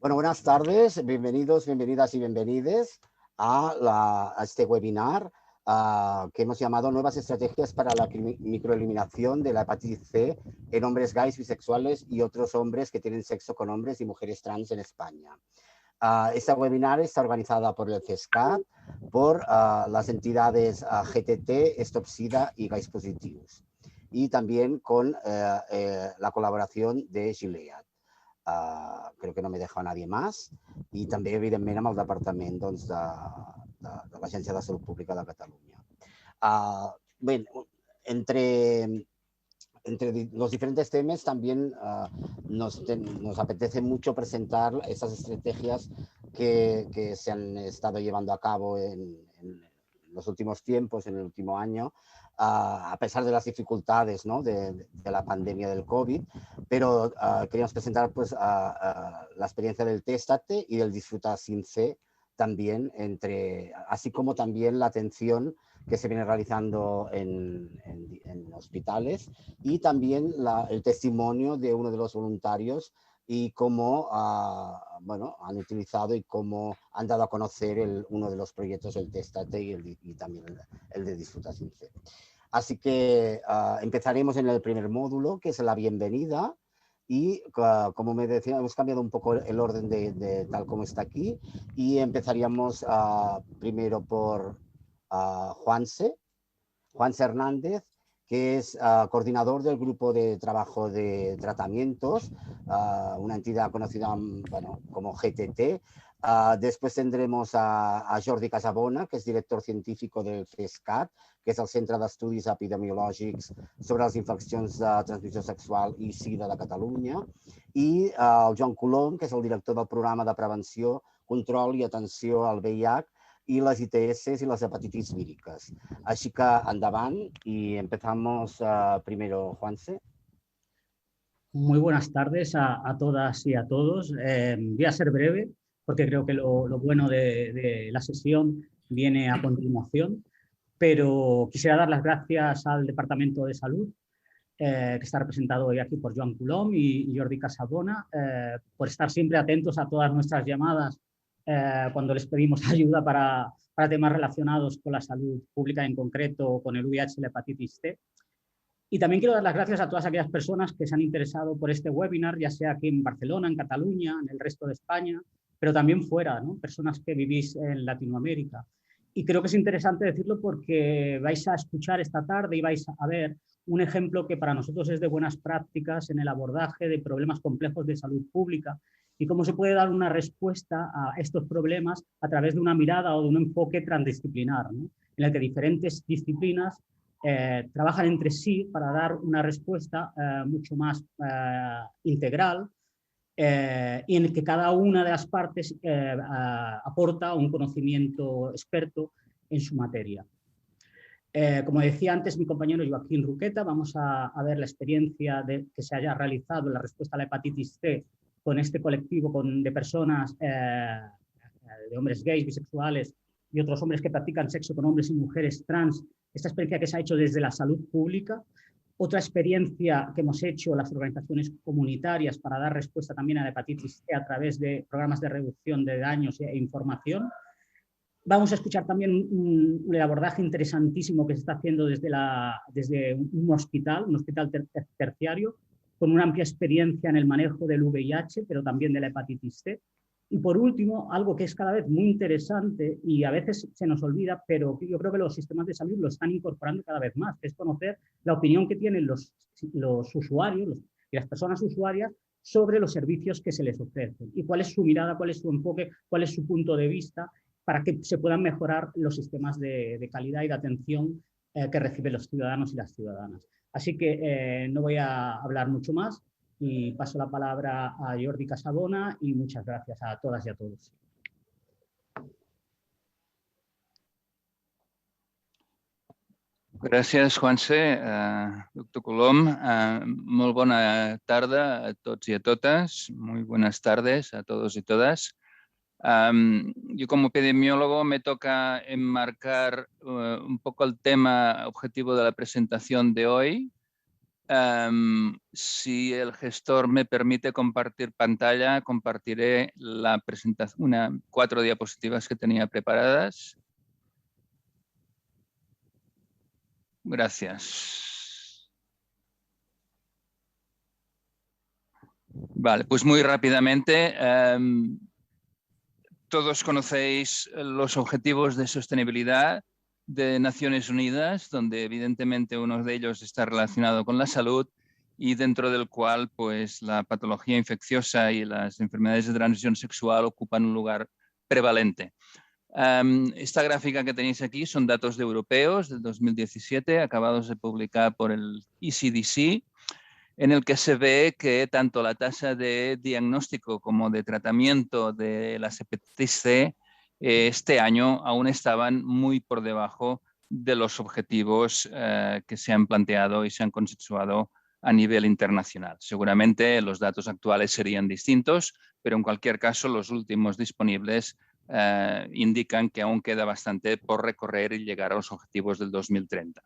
Bueno, buenas tardes, bienvenidos, bienvenidas y bienvenides a este webinar que hemos llamado Nuevas estrategias para la microeliminación de la hepatitis C en hombres gays, bisexuales y otros hombres que tienen sexo con hombres y mujeres trans en España. Esta webinar está organizada por el CESCAT, por las entidades GTT, Stop SIDA y Gays Positius, y también con la colaboración de Gilead. Crec que no m'he deixat nadie més, i també, evidentment, amb el Departament doncs, de l'Agència de Salut Pública de Catalunya. Bé, entre los diferentes temas también nos apetece mucho presentar estas estrategias que se han estado llevando a cabo en los últimos tiempos, en el último año, a pesar de las dificultades, ¿no?, de la pandemia del COVID, pero queríamos presentar pues, la experiencia del Téstate y del Disfruta Sin C también, así como también la atención que se viene realizando en hospitales y también el testimonio de uno de los voluntarios y cómo bueno, han utilizado y cómo han dado a conocer uno de los proyectos del Téstate y también el de Disfruta Sin C. Así que empezaremos en el primer módulo, que es la bienvenida, y como me decía, hemos cambiado un poco el orden de tal como está aquí, y empezaríamos primero por Juanse Hernández, que es coordinador del grupo de trabajo de tratamientos, una entidad conocida, bueno, como GTT. Después tendremos a Jordi Casabona, que és director científico del CESCAT, que és el Centre d'Estudis Epidemiològics sobre les infeccions de transmissió sexual i SIDA de Catalunya, i el Joan Colom, que és el director del programa de prevenció, control i atenció al VIH y las ITS y las hepatitis víricas. Así que endavant y empezamos primero, Juanse. Muy buenas tardes a todas y a todos. Voy a ser breve porque creo que lo bueno de la sesión viene a continuación, pero quisiera dar las gracias al Departamento de Salud, que está representado hoy aquí por Joan Colom y Jordi Casabona, por estar siempre atentos a todas nuestras llamadas cuando les pedimos ayuda para temas relacionados con la salud pública, en concreto con el VIH y la hepatitis C. Y también quiero dar las gracias a todas aquellas personas que se han interesado por este webinar, ya sea aquí en Barcelona, en Cataluña, en el resto de España, pero también fuera, ¿no?, personas que vivís en Latinoamérica. Y creo que es interesante decirlo porque vais a escuchar esta tarde y vais a ver un ejemplo que para nosotros es de buenas prácticas en el abordaje de problemas complejos de salud pública y cómo se puede dar una respuesta a estos problemas a través de una mirada o de un enfoque transdisciplinar, ¿no?, en el que diferentes disciplinas trabajan entre sí para dar una respuesta mucho más integral y en el que cada una de las partes aporta un conocimiento experto en su materia. Como decía antes mi compañero Joaquín Ruqueta, vamos a ver la experiencia que se haya realizado en la respuesta a la hepatitis C con este colectivo de personas, de hombres gays, bisexuales y otros hombres que practican sexo con hombres y mujeres trans, esta experiencia que se ha hecho desde la salud pública. Otra experiencia que hemos hecho las organizaciones comunitarias para dar respuesta también a la hepatitis C a través de programas de reducción de daños e información. Vamos a escuchar también un abordaje interesantísimo que se está haciendo desde un hospital terciario, con una amplia experiencia en el manejo del VIH, pero también de la hepatitis C. Y por último, algo que es cada vez muy interesante y a veces se nos olvida, pero yo creo que los sistemas de salud lo están incorporando cada vez más, que es conocer la opinión que tienen los usuarios y las personas usuarias sobre los servicios que se les ofrecen y cuál es su mirada, cuál es su enfoque, cuál es su punto de vista para que se puedan mejorar los sistemas de calidad y de atención que reciben los ciudadanos y las ciudadanas. Así que no voy a hablar mucho más y paso la palabra a Jordi Casabona y muchas gracias a todas y a todos. Gràcies, Juanse. Doctor Colom, molt bona tarda a tots y a totes. Muy buenas tardes a todos y todas. Yo como epidemiólogo me toca enmarcar un poco el tema objetivo de la presentación de hoy. si el gestor me permite compartir pantalla, compartiré la presentación, 4 diapositivas que tenía preparadas. Gracias. Vale, pues muy rápidamente. Todos conocéis los objetivos de sostenibilidad de Naciones Unidas, donde evidentemente uno de ellos está relacionado con la salud y dentro del cual pues, la patología infecciosa y las enfermedades de transmisión sexual ocupan un lugar prevalente. Esta gráfica que tenéis aquí son datos europeos del 2017, acabados de publicar por el ECDC, en el que se ve que tanto la tasa de diagnóstico como de tratamiento de las hepatitis C este año aún estaban muy por debajo de los objetivos que se han planteado y se han consensuado a nivel internacional. Seguramente los datos actuales serían distintos, pero en cualquier caso los últimos disponibles indican que aún queda bastante por recorrer y llegar a los objetivos del 2030.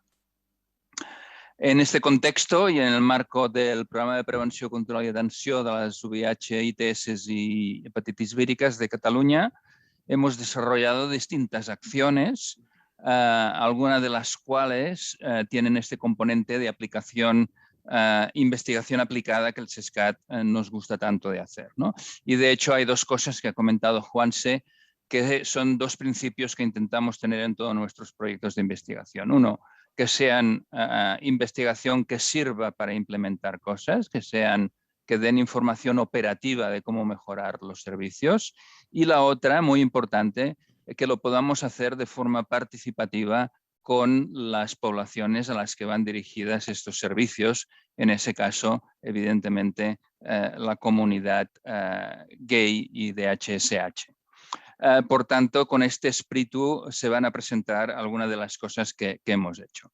En este contexto y en el marco del Programa de Prevenció, Control i Atenció de las VIH, ITS y hepatitis víricas de Cataluña, hemos desarrollado distintas acciones, algunas de las cuales tienen este componente de aplicación, investigación aplicada que el SESCAT nos gusta tanto de hacer, ¿no? Y de hecho hay 2 cosas que ha comentado Juanse, que son 2 principios que intentamos tener en todos nuestros proyectos de investigación. Uno, que sean investigación que sirva para implementar cosas, que den información operativa de cómo mejorar los servicios. Y la otra, muy importante, que lo podamos hacer de forma participativa con las poblaciones a las que van dirigidas estos servicios, en ese caso, evidentemente, la comunidad gay y de HSH. Por tanto, con este espíritu se van a presentar algunas de las cosas que hemos hecho.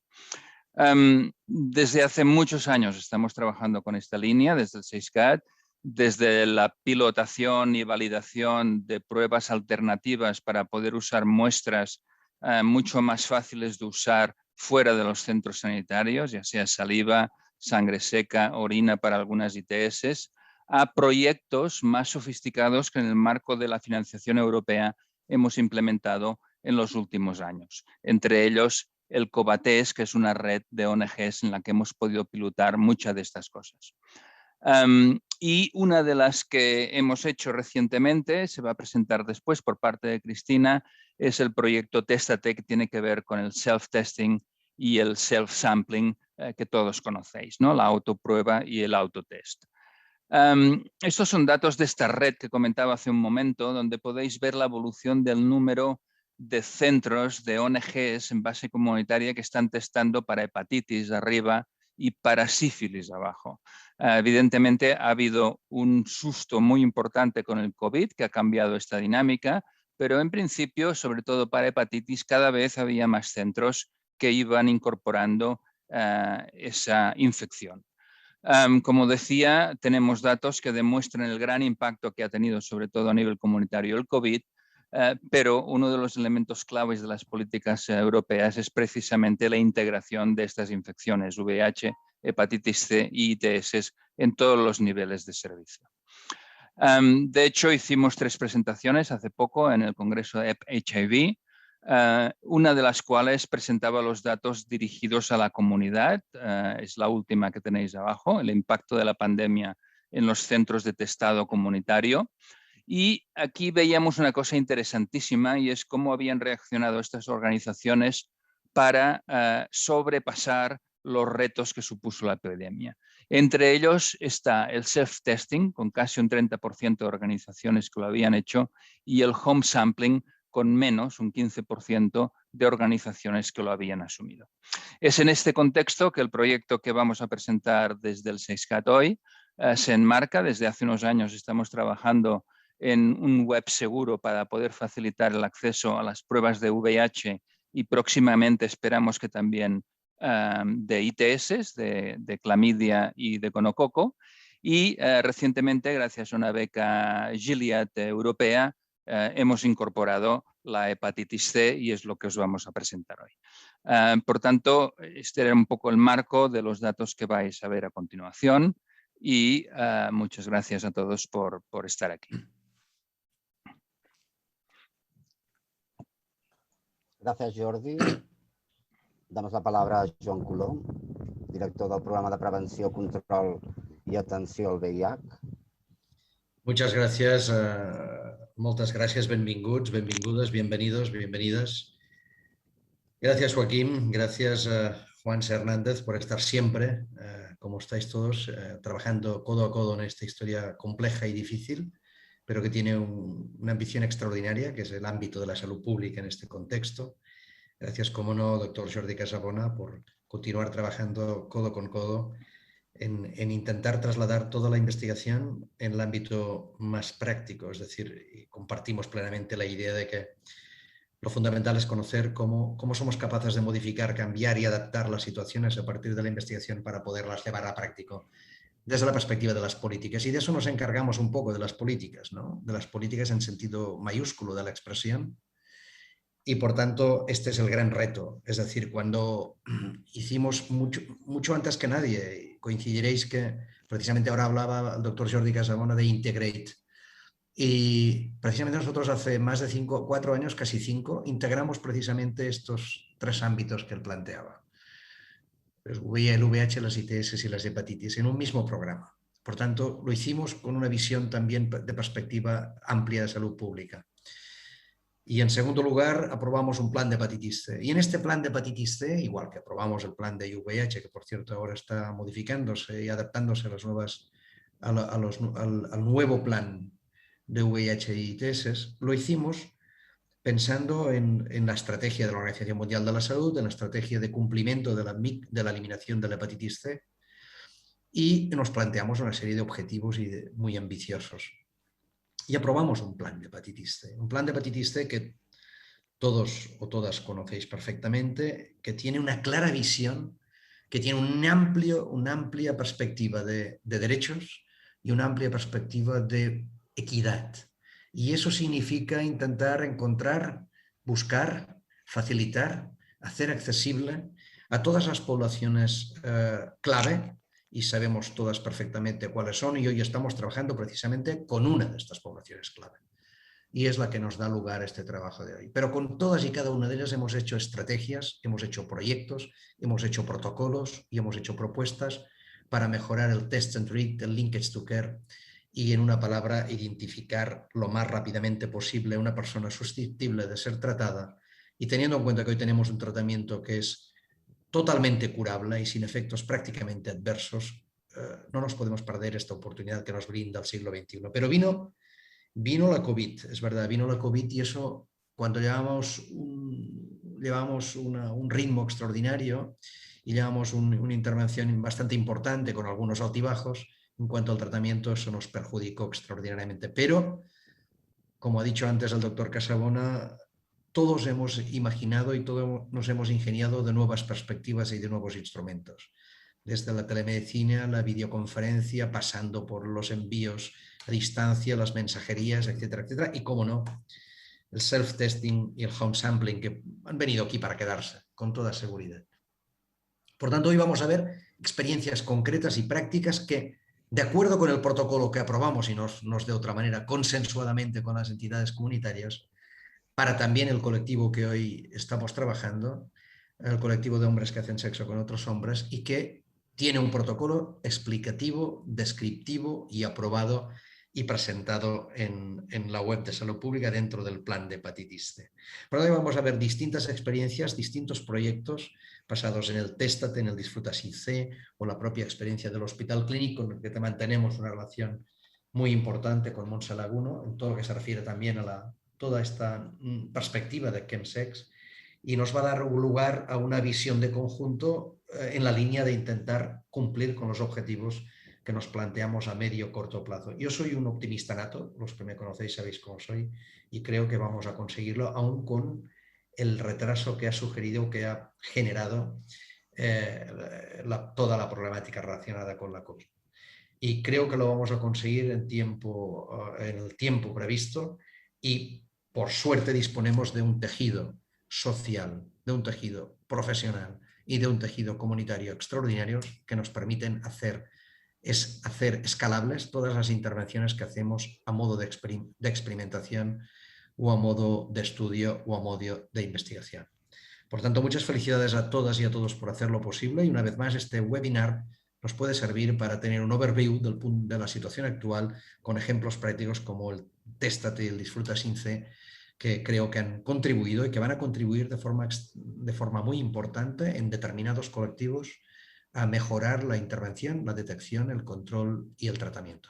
Desde hace muchos años estamos trabajando con esta línea, desde el SESCAT, desde la pilotación y validación de pruebas alternativas para poder usar muestras mucho más fáciles de usar fuera de los centros sanitarios, ya sea saliva, sangre seca, orina para algunas ITS, a proyectos más sofisticados que en el marco de la financiación europea hemos implementado en los últimos años. Entre ellos, el COVATES, que es una red de ONGs en la que hemos podido pilotar muchas de estas cosas. Y una de las que hemos hecho recientemente, se va a presentar después por parte de Cristina, es el proyecto Testate, que tiene que ver con el self-testing y el self-sampling que todos conocéis, ¿no? La autoprueba y el autotest. Estos son datos de esta red que comentaba hace un momento, donde podéis ver la evolución del número de centros de ONGs en base comunitaria que están testando para hepatitis arriba y para sífilis abajo. Evidentemente ha habido un susto muy importante con el COVID que ha cambiado esta dinámica, pero en principio, sobre todo para hepatitis, cada vez había más centros que iban incorporando esa infección. Como decía, tenemos datos que demuestran el gran impacto que ha tenido, sobre todo a nivel comunitario, el COVID, pero uno de los elementos claves de las políticas europeas es precisamente la integración de estas infecciones, VIH, hepatitis C y ITS, en todos los niveles de servicio. De hecho, hicimos 3 presentaciones hace poco en el Congreso de HIV, una de las cuales presentaba los datos dirigidos a la comunidad, es la última que tenéis abajo, el impacto de la pandemia en los centros de testado comunitario. Y aquí veíamos una cosa interesantísima y es cómo habían reaccionado estas organizaciones para sobrepasar los retos que supuso la epidemia. Entre ellos está el self-testing, con casi un 30% de organizaciones que lo habían hecho, y el home sampling, con menos, un 15% de organizaciones que lo habían asumido. Es en este contexto que el proyecto que vamos a presentar desde el SESCAT hoy se enmarca. Desde hace unos años estamos trabajando en un web seguro para poder facilitar el acceso a las pruebas de VIH y próximamente esperamos que también de ITS, de clamidia y de gonococo. Y recientemente, gracias a una beca Gilead europea, hemos incorporado la hepatitis C y es lo que os vamos a presentar hoy. Por tanto, este era un poco el marco de los datos que vais a ver a continuación y muchas gracias a todos por estar aquí. Gracias, Jordi. Damos la palabra a Joan Colom, director del programa de Prevenció, Control i Atenció al VIH. Muchas gracias, muchas gracias, benvinguts, benvingudes, bienvenidos, bienvenidas. Gracias, Joaquín, gracias, Juan Hernández, por estar siempre, como estáis todos, trabajando codo a codo en esta historia compleja y difícil, pero que tiene una ambición extraordinaria, que es el ámbito de la salud pública en este contexto. Gracias, como no, doctor Jordi Casabona, por continuar trabajando codo con codo en intentar trasladar toda la investigación en el ámbito más práctico. Es decir, compartimos plenamente la idea de que lo fundamental es conocer cómo somos capaces de modificar, cambiar y adaptar las situaciones a partir de la investigación para poderlas llevar a práctico desde la perspectiva de las políticas. Y de eso nos encargamos un poco, de las políticas, ¿no? De las políticas en sentido mayúsculo de la expresión. Y por tanto, este es el gran reto. Es decir, cuando hicimos mucho antes que nadie, coincidiréis que precisamente ahora hablaba el doctor Jordi Casabona de Integrate. Y precisamente nosotros hace más de 4 años, casi 5, integramos precisamente estos 3 ámbitos que él planteaba. El VIH, las ITS y las hepatitis en un mismo programa. Por tanto, lo hicimos con una visión también de perspectiva amplia de salud pública. Y en segundo lugar, aprobamos un plan de hepatitis C. Y en este plan de hepatitis C, igual que aprobamos el plan de VIH, que por cierto ahora está modificándose y adaptándose a las nuevas, al nuevo plan de VIH y ITS, lo hicimos pensando en la estrategia de la Organización Mundial de la Salud, en la estrategia de cumplimiento de la eliminación de la hepatitis C, y nos planteamos una serie de objetivos muy ambiciosos. Y aprobamos un plan de hepatitis C. Un plan de hepatitis C que todos o todas conocéis perfectamente, que tiene una clara visión, que tiene una amplia perspectiva de derechos y una amplia perspectiva de equidad. Y eso significa intentar encontrar, buscar, facilitar, hacer accesible a todas las poblaciones clave, y sabemos todas perfectamente cuáles son, y hoy estamos trabajando precisamente con una de estas poblaciones clave. Y es la que nos da lugar a este trabajo de hoy. Pero con todas y cada una de ellas hemos hecho estrategias, hemos hecho proyectos, hemos hecho protocolos y hemos hecho propuestas para mejorar el test and treat, el linkage to care, y en una palabra, identificar lo más rápidamente posible a una persona susceptible de ser tratada, y teniendo en cuenta que hoy tenemos un tratamiento que es totalmente curable y sin efectos prácticamente adversos, no nos podemos perder esta oportunidad que nos brinda el siglo XXI. Pero vino la COVID, es verdad, vino la COVID, y eso, cuando llevamos un ritmo extraordinario y llevamos una intervención bastante importante con algunos altibajos, en cuanto al tratamiento, eso nos perjudicó extraordinariamente. Pero, como ha dicho antes el doctor Casabona, todos hemos imaginado y todos nos hemos ingeniado de nuevas perspectivas y de nuevos instrumentos. Desde la telemedicina, la videoconferencia, pasando por los envíos a distancia, las mensajerías, etcétera, etcétera. Y, cómo no, el self-testing y el home sampling, que han venido aquí para quedarse, con toda seguridad. Por tanto, hoy vamos a ver experiencias concretas y prácticas que, de acuerdo con el protocolo que aprobamos y nos de otra manera consensuadamente con las entidades comunitarias, para también el colectivo que hoy estamos trabajando, el colectivo de hombres que hacen sexo con otros hombres, y que tiene un protocolo explicativo, descriptivo y aprobado y presentado en la web de Salud Pública dentro del plan de hepatitis C. Por lo tanto, vamos a ver distintas experiencias, distintos proyectos basados en el Téstate, en el Disfruta Sin C, o la propia experiencia del Hospital Clínico, en el que mantenemos una relación muy importante con Montse Laguno, en todo lo que se refiere también a toda esta perspectiva de chemsex, y nos va a dar lugar a una visión de conjunto en la línea de intentar cumplir con los objetivos que nos planteamos a medio o corto plazo. Yo soy un optimista nato, los que me conocéis sabéis cómo soy, y creo que vamos a conseguirlo, aún con el retraso que ha sugerido, que ha generado toda la problemática relacionada con la COVID. Y creo que lo vamos a conseguir en el tiempo previsto, y por suerte disponemos de un tejido social, de un tejido profesional y de un tejido comunitario extraordinarios que nos permiten hacer escalables todas las intervenciones que hacemos a modo de experimentación o a modo de estudio o a modo de investigación. Por tanto, muchas felicidades a todas y a todos por hacerlo posible y una vez más este webinar nos puede servir para tener un overview de la situación actual con ejemplos prácticos como el Téstate y el Disfruta sin C, que creo que han contribuido y que van a contribuir de forma muy importante en determinados colectivos a mejorar la intervención, la detección, el control y el tratamiento.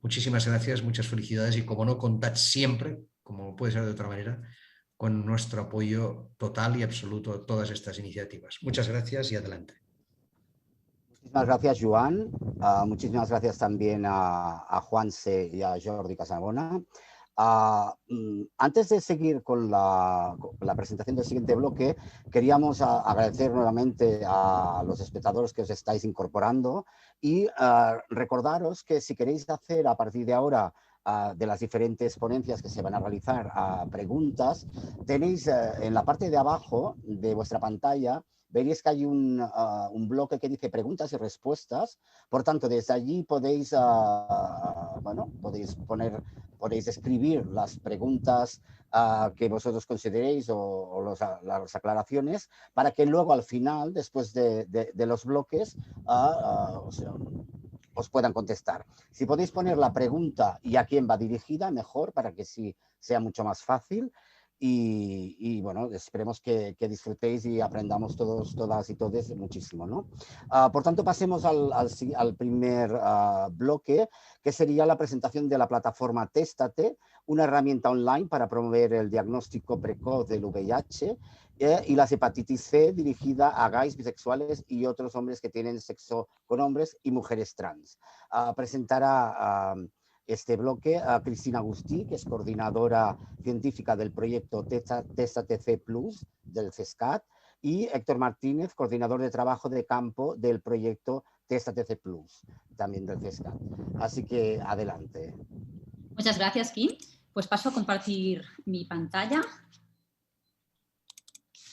Muchísimas gracias, muchas felicidades y como no, contad siempre, como puede ser de otra manera, con nuestro apoyo total y absoluto a todas estas iniciativas. Muchas gracias y adelante. Muchísimas gracias, Joan. Muchísimas gracias también a Juanse y a Jordi Casabona. Antes de seguir con la presentación del siguiente bloque, queríamos agradecer nuevamente a los espectadores que os estáis incorporando y recordaros que si queréis hacer a partir de ahora de las diferentes ponencias que se van a realizar preguntas, tenéis en la parte de abajo de vuestra pantalla, veréis que hay un bloque que dice preguntas y respuestas. Por tanto, desde allí podéis, podéis escribir las preguntas que vosotros consideréis o las aclaraciones para que luego al final, después de los bloques, os puedan contestar. Si podéis poner la pregunta y a quién va dirigida, mejor, para que sí sea mucho más fácil. Y bueno, esperemos que disfrutéis y aprendamos todas y todos muchísimo, ¿no? Por tanto, pasemos al primer bloque, que sería la presentación de la plataforma Téstate, una herramienta online para promover el diagnóstico precoz del VIH y la hepatitis C, dirigida a gays, bisexuales y otros hombres que tienen sexo con hombres y mujeres trans. Presentará este bloque a Cristina Agustí, que es coordinadora científica del proyecto Téstate-C+ del CESCAT, y Héctor Martínez, coordinador de trabajo de campo del proyecto Téstate-C+, también del CESCAT. Así que adelante. Muchas gracias, Kim. Pues paso a compartir mi pantalla.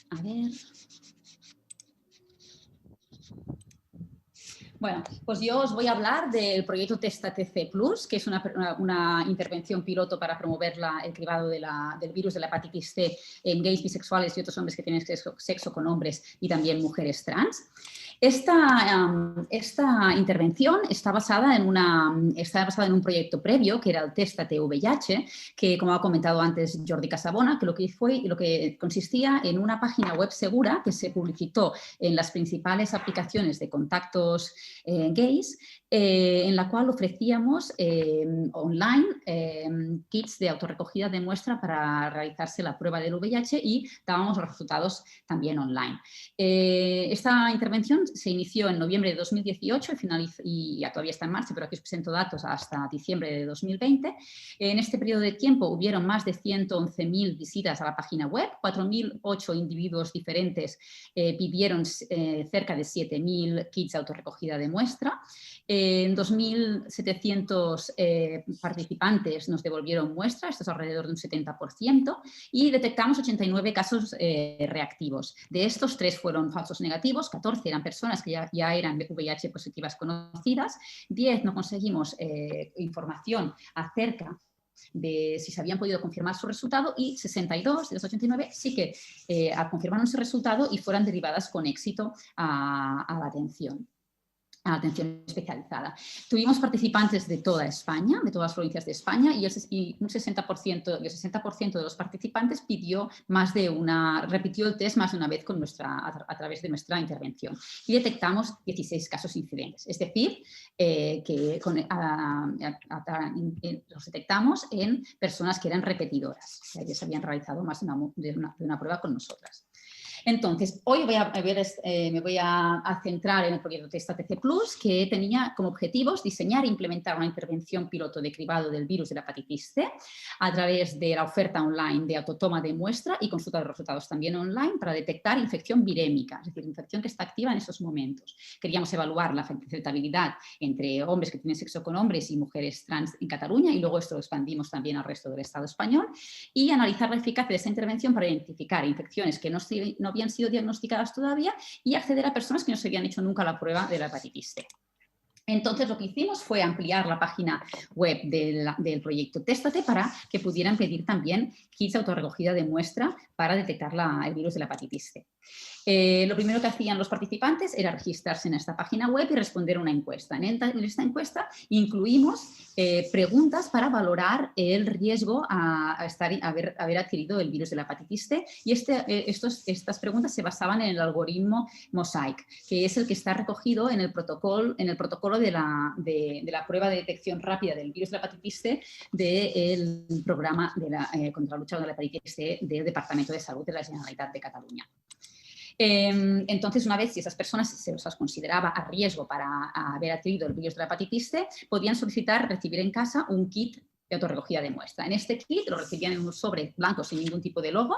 A ver. Bueno, pues yo os voy a hablar del proyecto Téstate-C+, que es una intervención piloto para promover el cribado del virus de la hepatitis C en gays, bisexuales y otros hombres que tienen sexo con hombres y también mujeres trans. Esta intervención está basada en un proyecto previo, que era el Téstate VIH, que, como ha comentado antes Jordi Casabona, que lo que consistía en una página web segura que se publicitó en las principales aplicaciones de contactos gays, en la cual ofrecíamos online kits de autorrecogida de muestra para realizarse la prueba del VIH y dábamos los resultados también online. Esta intervención se inició en noviembre de 2018 y ya todavía está en marcha, pero aquí os presento datos hasta diciembre de 2020. En este periodo de tiempo hubieron más de 111.000 visitas a la página web, 4.008 individuos diferentes pidieron cerca de 7.000 kits de autorrecogida de muestra. 2.700 participantes nos devolvieron muestra, esto es alrededor de un 70%, y detectamos 89 casos reactivos. De estos, 3 fueron falsos negativos, 14 eran personas que ya eran VIH positivas conocidas, 10 no conseguimos información acerca de si se habían podido confirmar su resultado y 62 de los 89 sí que confirmaron su resultado y fueron derivadas con éxito a la atención especializada. Tuvimos participantes de toda España, de todas las provincias de España, y un 60% de los participantes repitió el test más de una vez a través de nuestra intervención. Y detectamos 16 casos incidentes, es decir, que los detectamos en personas que eran repetidoras, que ya se habían realizado más de una prueba con nosotras. Entonces, hoy me voy a centrar en el proyecto Testate-C+, que tenía como objetivos diseñar e implementar una intervención piloto de cribado del virus de la hepatitis C a través de la oferta online de autotoma de muestra y consulta de resultados también online para detectar infección virémica, es decir, infección que está activa en esos momentos. Queríamos evaluar la afectabilidad entre hombres que tienen sexo con hombres y mujeres trans en Cataluña, y luego esto lo expandimos también al resto del Estado español, y analizar la eficacia de esta intervención para identificar infecciones que no habían sido diagnosticadas todavía y acceder a personas que no se habían hecho nunca la prueba de la hepatitis C. Entonces, lo que hicimos fue ampliar la página web del proyecto Téstate para que pudieran pedir también kits de autorrecogida de muestra para detectar el virus de la hepatitis C. Lo primero que hacían los participantes era registrarse en esta página web y responder una encuesta. En esta encuesta incluimos preguntas para valorar el riesgo a haber adquirido el virus de la hepatitis C, y estas preguntas se basaban en el algoritmo Mosaic, que es el que está recogido en el protocolo de la prueba de detección rápida del virus de la hepatitis C del programa contra la lucha de la hepatitis C del Departamento de Salud de la Generalitat de Cataluña. Entonces, una vez si esas personas se las consideraba a riesgo para haber adquirido el virus de la hepatitis C, podían solicitar recibir en casa un kit de autorrecogida de muestra. En este kit lo recibían en un sobre blanco sin ningún tipo de logo,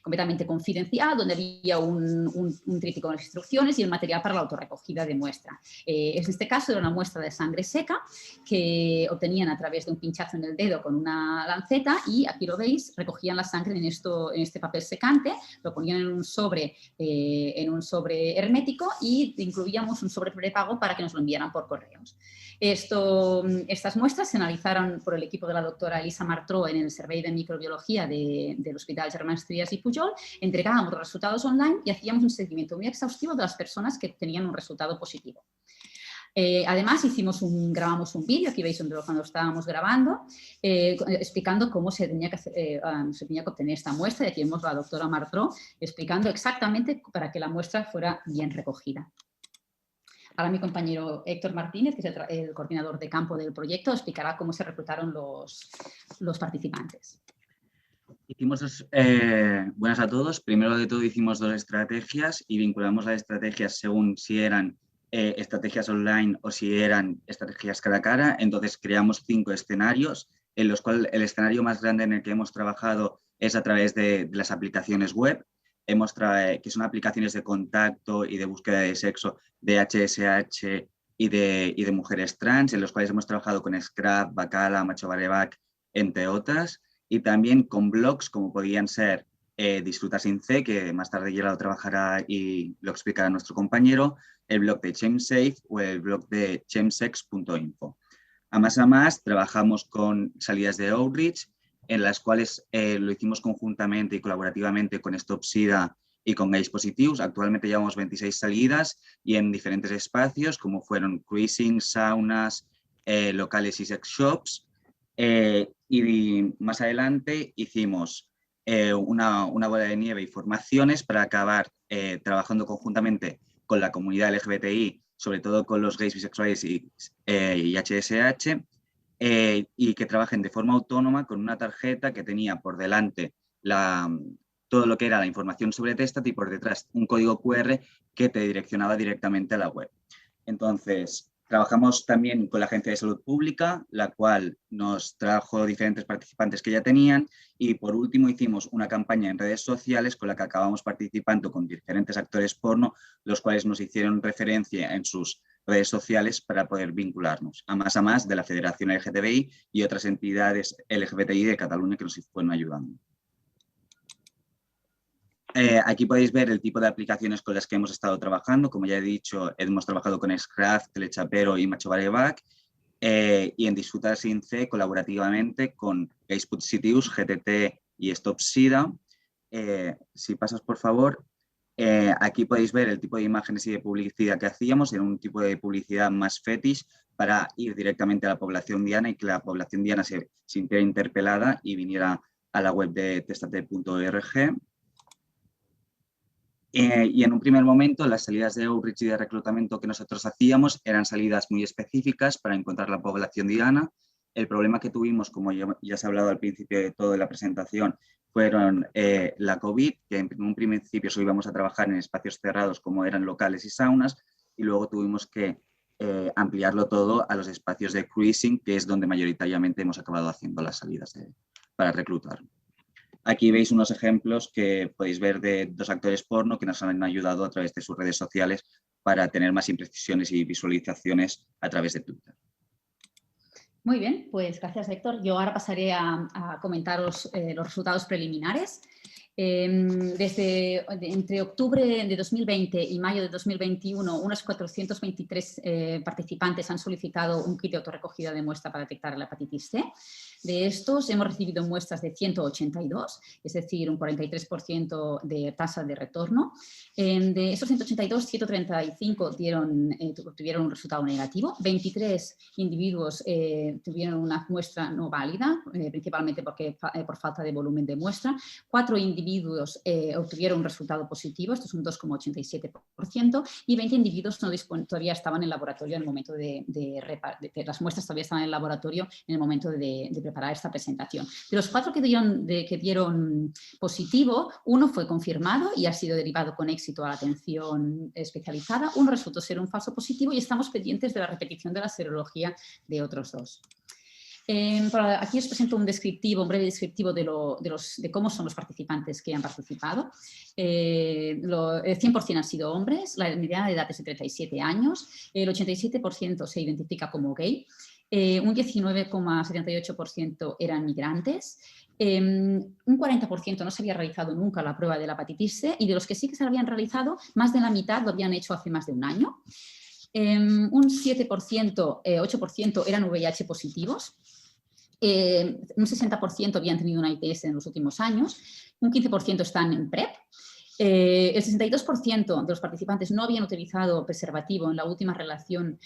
completamente confidencial, donde había un tríptico con las instrucciones y el material para la autorrecogida de muestra. En este caso era una muestra de sangre seca que obtenían a través de un pinchazo en el dedo con una lanceta, y aquí lo veis, recogían la sangre en este papel secante, lo ponían en un sobre hermético, y incluíamos un sobre prepago para que nos lo enviaran por correos. Estas muestras se analizaron por el equipo de la doctora Elisa Martró en el Servei de Microbiología del Hospital Germans Trias y Pujol, entregábamos los resultados online y hacíamos un seguimiento muy exhaustivo de las personas que tenían un resultado positivo. Además, grabamos un vídeo, aquí veis cuando estábamos grabando, explicando cómo se tenía que obtener esta muestra, y aquí vemos a la doctora Martró explicando exactamente para que la muestra fuera bien recogida. Ahora mi compañero Héctor Martínez, que es el coordinador de campo del proyecto, explicará cómo se reclutaron los participantes. Buenas a todos. Primero de todo hicimos 2 estrategias y vinculamos las estrategias según si eran estrategias online o si eran estrategias cara a cara. Entonces creamos 5 escenarios, en los cuales el escenario más grande en el que hemos trabajado es a través de las aplicaciones web, que son aplicaciones de contacto y de búsqueda de sexo de HSH y de mujeres trans, en los cuales hemos trabajado con Scrap, Bacala, Machobarebac, entre otras, y también con blogs como podían ser Disfruta Sin C, que más tarde ya lo trabajará y lo explicará nuestro compañero, el blog de Chemsafe o el blog de chemsex.info. A más trabajamos con salidas de Outreach, en las cuales lo hicimos conjuntamente y colaborativamente con Stop SIDA y con Gays Positius. Actualmente llevamos 26 salidas y en diferentes espacios, como fueron cruising, saunas, locales y sex shops. Y más adelante hicimos una bola de nieve y formaciones para acabar trabajando conjuntamente con la comunidad LGBTI, sobre todo con los gays, bisexuales y HSH, y que trabajen de forma autónoma con una tarjeta que tenía por delante todo lo que era la información sobre Téstate y por detrás un código QR que te direccionaba directamente a la web. Entonces, trabajamos también con la Agencia de Salud Pública, la cual nos trajo diferentes participantes que ya tenían, y por último hicimos una campaña en redes sociales con la que acabamos participando con diferentes actores porno, los cuales nos hicieron referencia en sus redes sociales para poder vincularnos, a más de la Federación LGTBI y otras entidades LGBTI de Cataluña que nos fueron ayudando. Aquí podéis ver el tipo de aplicaciones con las que hemos estado trabajando. Como ya he dicho, hemos trabajado con Scraft, Telechapero y Machobarebac, y en Disfruta Sin C colaborativamente con Gays Positius, GTT y Stop SIDA. Si pasas, por favor. Aquí podéis ver el tipo de imágenes y de publicidad que hacíamos, en un tipo de publicidad más fetish para ir directamente a la población diana y que la población diana se sintiera interpelada y viniera a la web de testate.org. Y en un primer momento las salidas de outreach y de reclutamiento que nosotros hacíamos eran salidas muy específicas para encontrar la población diana, El problema que tuvimos, como ya se ha hablado al principio de todo de la presentación, fueron la COVID, que en un principio solo íbamos a trabajar en espacios cerrados como eran locales y saunas, y luego tuvimos que ampliarlo todo a los espacios de cruising, que es donde mayoritariamente hemos acabado haciendo las salidas para reclutar. Aquí veis unos ejemplos que podéis ver de 2 actores porno que nos han ayudado a través de sus redes sociales para tener más imprecisiones y visualizaciones a través de Twitter. Muy bien, pues gracias, Héctor. Yo ahora pasaré a comentaros los resultados preliminares. Entre octubre de 2020 y mayo de 2021, unos 423 participantes han solicitado un kit de autorrecogida de muestra para detectar la hepatitis C. De estos hemos recibido muestras de 182, es decir, un 43% de tasa de retorno. De esos 182, 135 tuvieron un resultado negativo, 23 individuos tuvieron una muestra no válida, principalmente por falta de volumen de muestra, 4 individuos obtuvieron un resultado positivo, esto es un 2,87%, y 20 individuos todavía estaban en el laboratorio en el momento las muestras todavía estaban en el laboratorio en el momento de preparar esta presentación. De los 4 que dieron positivo, uno fue confirmado y ha sido derivado con éxito a la atención especializada, uno resultó ser un falso positivo y estamos pendientes de la repetición de la serología de otros 2. Aquí os presento un breve descriptivo de cómo son los participantes que han participado. El 100% han sido hombres, la mediana de edad es de 37 años, el 87% se identifica como gay, un 19,78% eran migrantes, un 40% no se había realizado nunca la prueba de la hepatitis C y de los que sí que se la habían realizado, más de la mitad lo habían hecho hace más de un año. Un 7%, 8% eran VIH positivos. Un 60% habían tenido una ITS en los últimos años, un 15% están en PrEP, el 62% de los participantes no habían utilizado preservativo en la última relación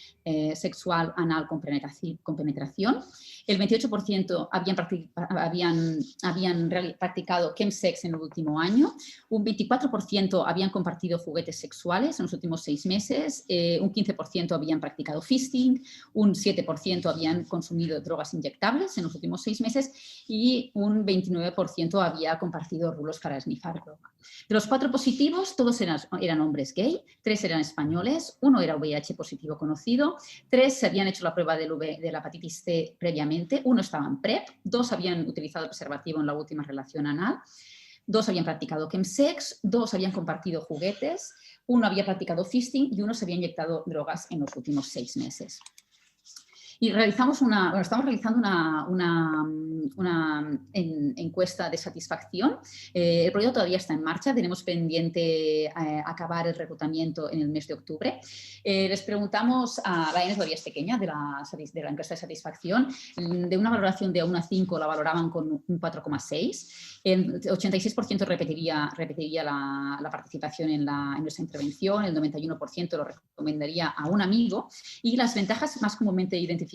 sexual anal con penetración, el 28% habían practicado chemsex en el último año, un 24% habían compartido juguetes sexuales en los últimos 6 meses, un 15% habían practicado fisting, un 7% habían consumido drogas inyectables en los últimos 6 meses y un 29% había compartido rulos para esnifar droga. De los 4 positivos, todos eran hombres gay, 3 eran españoles, 1 era VIH positivo conocido, 3 se habían hecho la prueba de la hepatitis C previamente, 1 estaba en PrEP, 2 habían utilizado preservativo en la última relación anal, 2 habían practicado chemsex, 2 habían compartido juguetes, 1 había practicado fisting y 1 se había inyectado drogas en los últimos 6 meses. Y estamos realizando una encuesta de satisfacción. El proyecto todavía está en marcha, tenemos pendiente acabar el reclutamiento en el mes de octubre. Les preguntamos, la N todavía es pequeña, de la encuesta de satisfacción, de una valoración de 1 a 5 la valoraban con un 4,6. El 86% repetiría la participación en nuestra intervención, el 91% lo recomendaría a un amigo y las ventajas más comúnmente identificadas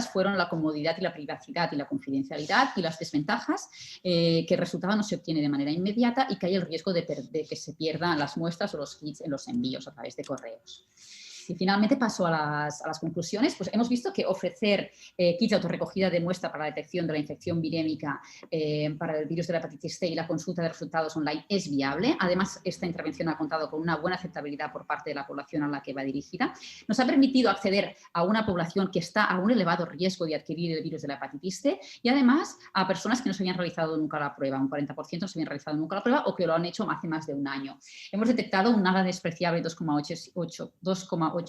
fueron la comodidad y la privacidad y la confidencialidad y las desventajas que el resultado no se obtiene de manera inmediata y que hay el riesgo de que se pierdan las muestras o los kits en los envíos a través de correos. Y finalmente paso a las conclusiones. Pues hemos visto que ofrecer kits de autorrecogida de muestra para la detección de la infección virémica para el virus de la hepatitis C y la consulta de resultados online es viable. Además, esta intervención ha contado con una buena aceptabilidad por parte de la población a la que va dirigida. Nos ha permitido acceder a una población que está a un elevado riesgo de adquirir el virus de la hepatitis C y además a personas que no se habían realizado nunca la prueba. Un 40% no se habían realizado nunca la prueba o que lo han hecho hace más de un año. Hemos detectado un nada despreciable 2,87%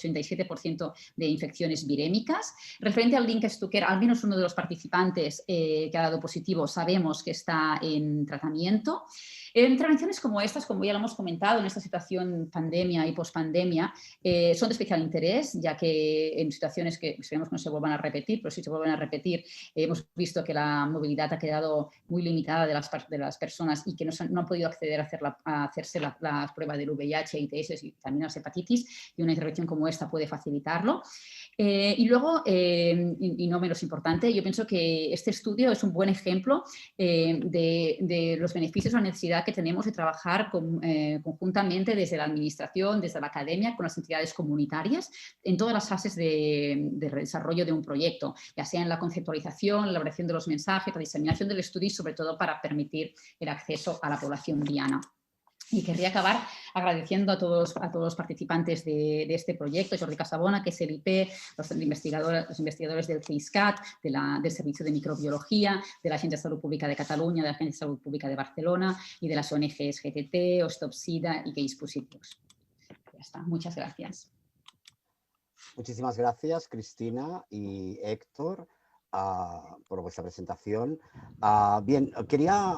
de infecciones virémicas. Referente al link Stucker, al menos uno de los participantes que ha dado positivo sabemos que está en tratamiento. Intervenciones como estas, como ya lo hemos comentado, en esta situación pandemia y pospandemia, son de especial interés, ya que en situaciones que esperemos que no se vuelvan a repetir, pero si se vuelven a repetir, hemos visto que la movilidad ha quedado muy limitada de las personas y que no han podido acceder a hacerse la prueba del VIH, ITS y también las hepatitis, y una intervención como esta puede facilitarlo. Y luego, y no menos importante, yo pienso que este estudio es un buen ejemplo de los beneficios o la necesidad necesidad que tenemos de trabajar conjuntamente desde la administración, desde la academia, con las entidades comunitarias, en todas las fases de desarrollo de un proyecto, ya sea en la conceptualización, la elaboración de los mensajes, la diseminación del estudio y sobre todo para permitir el acceso a la población diana. Y querría acabar agradeciendo a todos los participantes de este proyecto, Jordi Casabona, que es el IP, los investigadores del CISCAT, del Servicio de Microbiología, de la Agencia de Salud Pública de Cataluña, de la Agencia de Salud Pública de Barcelona y de las ONGs GTT, Stop SIDA y Gays Positivos. Ya está, muchas gracias. Muchísimas gracias, Cristina y Héctor, por vuestra presentación. Bien, quería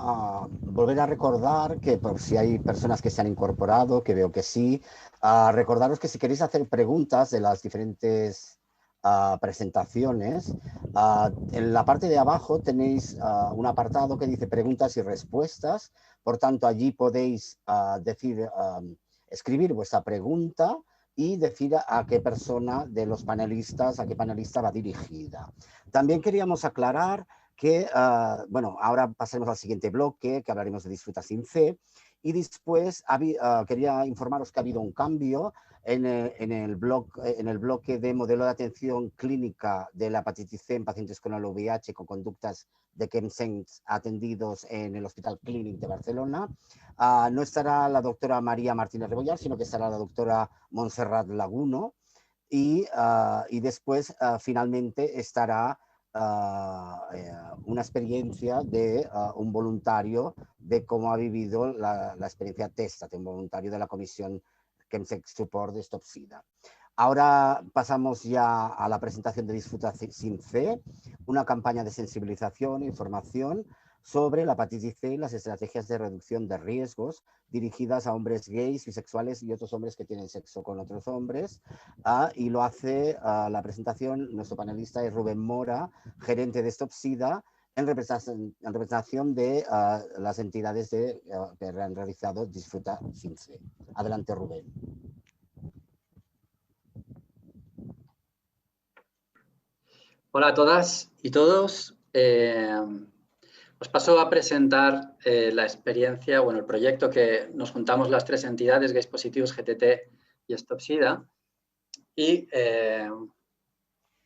volver a recordar que, por si hay personas que se han incorporado, que veo que sí, recordaros que si queréis hacer preguntas de las diferentes presentaciones, en la parte de abajo tenéis un apartado que dice preguntas y respuestas. Por tanto, allí podéis escribir vuestra pregunta y decir a qué persona de los panelistas, a qué panelista va dirigida. También queríamos aclarar que, bueno, ahora pasaremos al siguiente bloque, que hablaremos de Disfruta sin fe, y después quería informaros que ha habido un cambio en el bloque de modelo de atención clínica de la hepatitis C en pacientes con el VIH con conductas de chemsex atendidos en el Hospital Clínic de Barcelona. No estará la doctora María Martínez Rebollar, sino que estará la doctora Montserrat Laguno, y después finalmente estará una experiencia de un voluntario de cómo ha vivido la experiencia TESTAT, un voluntario de la Comisión Chemsex Support de Stop SIDA. Ahora pasamos ya a la presentación de Disfruta sin fe, una campaña de sensibilización e información sobre la hepatitis C y las estrategias de reducción de riesgos dirigidas a hombres gays, bisexuales y otros hombres que tienen sexo con otros hombres. Y lo hace la presentación, nuestro panelista es Rubén Mora, gerente de Stop SIDA, en representación de las entidades que han realizado Disfruta sin fe. Adelante, Rubén. Hola a todas y todos. Os paso a presentar la experiencia, bueno, el proyecto que nos juntamos las tres entidades, Gays Positivos, GTT y Stop SIDA, y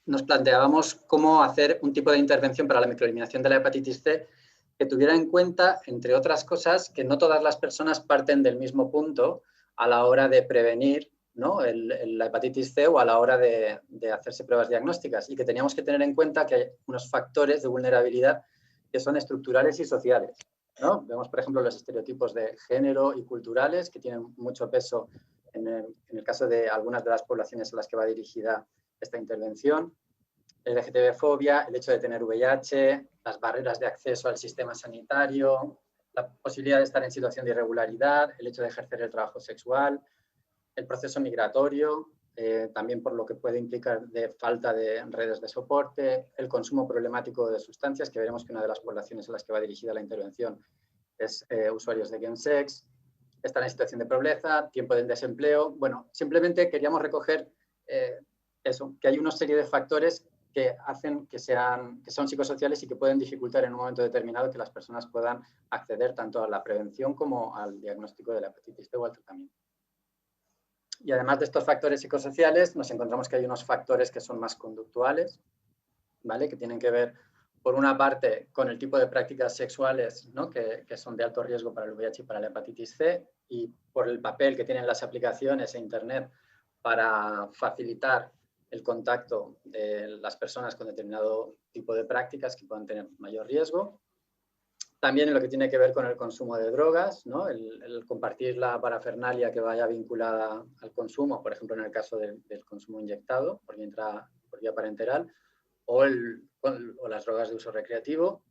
nos planteábamos cómo hacer un tipo de intervención para la microeliminación de la hepatitis C que tuviera en cuenta, entre otras cosas, que no todas las personas parten del mismo punto a la hora de prevenir, ¿no?, la hepatitis C o a la hora de hacerse pruebas diagnósticas, y que teníamos que tener en cuenta que hay unos factores de vulnerabilidad que son estructurales y sociales, ¿no? Vemos, por ejemplo, los estereotipos de género y culturales que tienen mucho peso en el caso de algunas de las poblaciones a las que va dirigida esta intervención. LGTB-fobia, el hecho de tener VIH, las barreras de acceso al sistema sanitario, la posibilidad de estar en situación de irregularidad, el hecho de ejercer el trabajo sexual, el proceso migratorio, también por lo que puede implicar de falta de redes de soporte, el consumo problemático de sustancias, que veremos que una de las poblaciones a las que va dirigida la intervención es usuarios de chemsex, estar en situación de pobreza, tiempo de desempleo. Bueno, simplemente queríamos recoger eso, que hay una serie de factores que hacen que son psicosociales y que pueden dificultar en un momento determinado que las personas puedan acceder tanto a la prevención como al diagnóstico de la hepatitis C o al tratamiento. Y además de estos factores psicosociales, nos encontramos que hay unos factores que son más conductuales, ¿vale?, que tienen que ver, por una parte, con el tipo de prácticas sexuales, ¿no?, que son de alto riesgo para el VIH y para la hepatitis C, y por el papel que tienen las aplicaciones e Internet para facilitar el contacto de las personas con determinado tipo de prácticas que puedan tener mayor riesgo. También en lo que tiene que ver con el consumo de drogas, ¿no?, el compartir la parafernalia que vaya vinculada al consumo, por ejemplo, en el caso del consumo inyectado por vía parenteral, o las drogas de uso recreativo.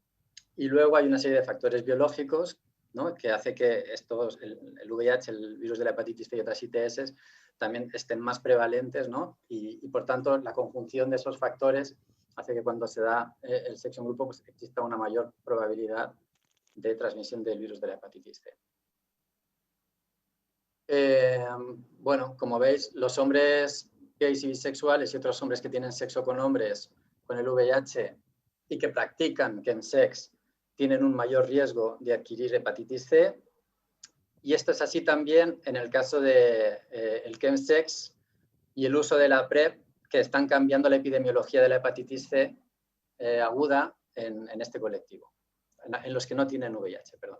Y luego hay una serie de factores biológicos, ¿no?, que hace que el VIH, el virus de la hepatitis C y otras ITS también estén más prevalentes, ¿no? Y por tanto la conjunción de esos factores hace que cuando se da el sexo en grupo pues exista una mayor probabilidad de transmisión del virus de la hepatitis C. Bueno, como veis, los hombres gays y bisexuales y otros hombres que tienen sexo con hombres con el VIH y que practican chemsex tienen un mayor riesgo de adquirir hepatitis C. Y esto es así también en el caso de el chemsex y el uso de la PrEP, que están cambiando la epidemiología de la hepatitis C aguda en este colectivo, en los que no tienen VIH, perdón.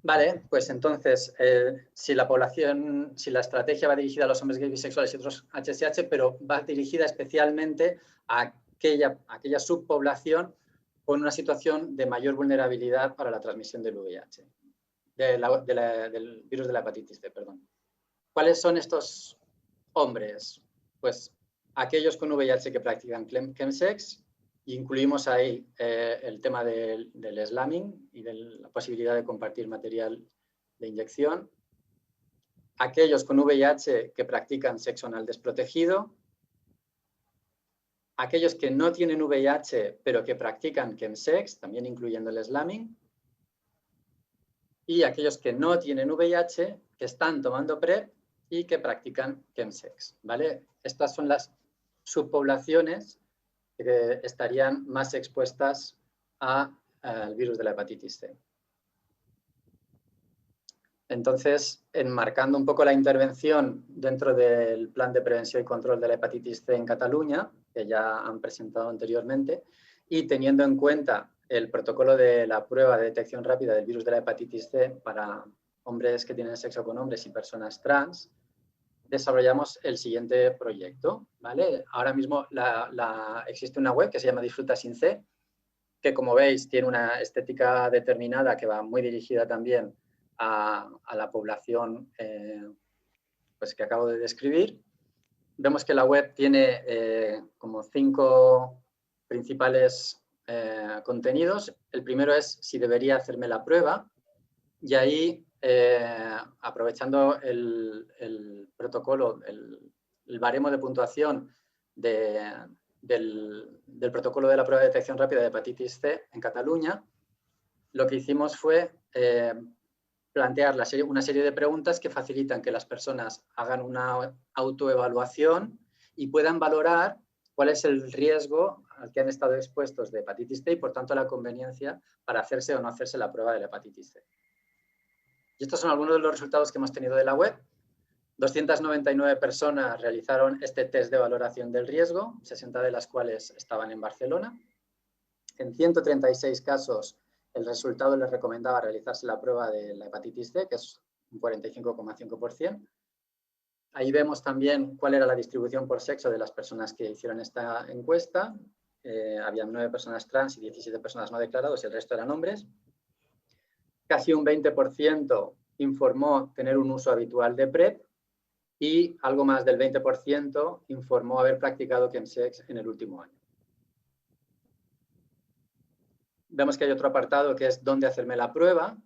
Vale, pues entonces, si la estrategia va dirigida a los hombres gays, bisexuales y otros HSH, pero va dirigida especialmente a aquella subpoblación con una situación de mayor vulnerabilidad para la transmisión del VIH, del virus de la hepatitis C, perdón. ¿Cuáles son estos hombres? Pues aquellos con VIH que practican chemsex, incluimos ahí el tema del slamming y de la posibilidad de compartir material de inyección. Aquellos con VIH que practican sexo anal desprotegido. Aquellos que no tienen VIH pero que practican chemsex, también incluyendo el slamming. Y aquellos que no tienen VIH, que están tomando PrEP y que practican chemsex, ¿vale? Estas son las subpoblaciones que estarían más expuestas al virus de la hepatitis C. Entonces, enmarcando un poco la intervención dentro del plan de prevención y control de la hepatitis C en Cataluña, que ya han presentado anteriormente, y teniendo en cuenta el protocolo de la prueba de detección rápida del virus de la hepatitis C para hombres que tienen sexo con hombres y personas trans, desarrollamos el siguiente proyecto, ¿vale? Ahora mismo existe una web que se llama Disfruta sin C, que como veis tiene una estética determinada que va muy dirigida también a la población pues que acabo de describir. Vemos que la web tiene como 5 principales contenidos. El primero es si debería hacerme la prueba, y ahí aprovechando el protocolo, el baremo de puntuación del protocolo de la prueba de detección rápida de hepatitis C en Cataluña, lo que hicimos fue plantear una serie de preguntas que facilitan que las personas hagan una autoevaluación y puedan valorar cuál es el riesgo al que han estado expuestos de hepatitis C y, por tanto, la conveniencia para hacerse o no hacerse la prueba de la hepatitis C. Y estos son algunos de los resultados que hemos tenido de la web. 299 personas realizaron este test de valoración del riesgo, 60 de las cuales estaban en Barcelona. En 136 casos, el resultado les recomendaba realizarse la prueba de la hepatitis C, que es un 45,5%. Ahí vemos también cuál era la distribución por sexo de las personas que hicieron esta encuesta. Había 9 personas trans y 17 personas no declaradas, y el resto eran hombres. Casi un 20% informó tener un uso habitual de PrEP y algo más del 20% informó haber practicado chemsex en el último año. Vemos que hay otro apartado que es dónde hacerme la prueba,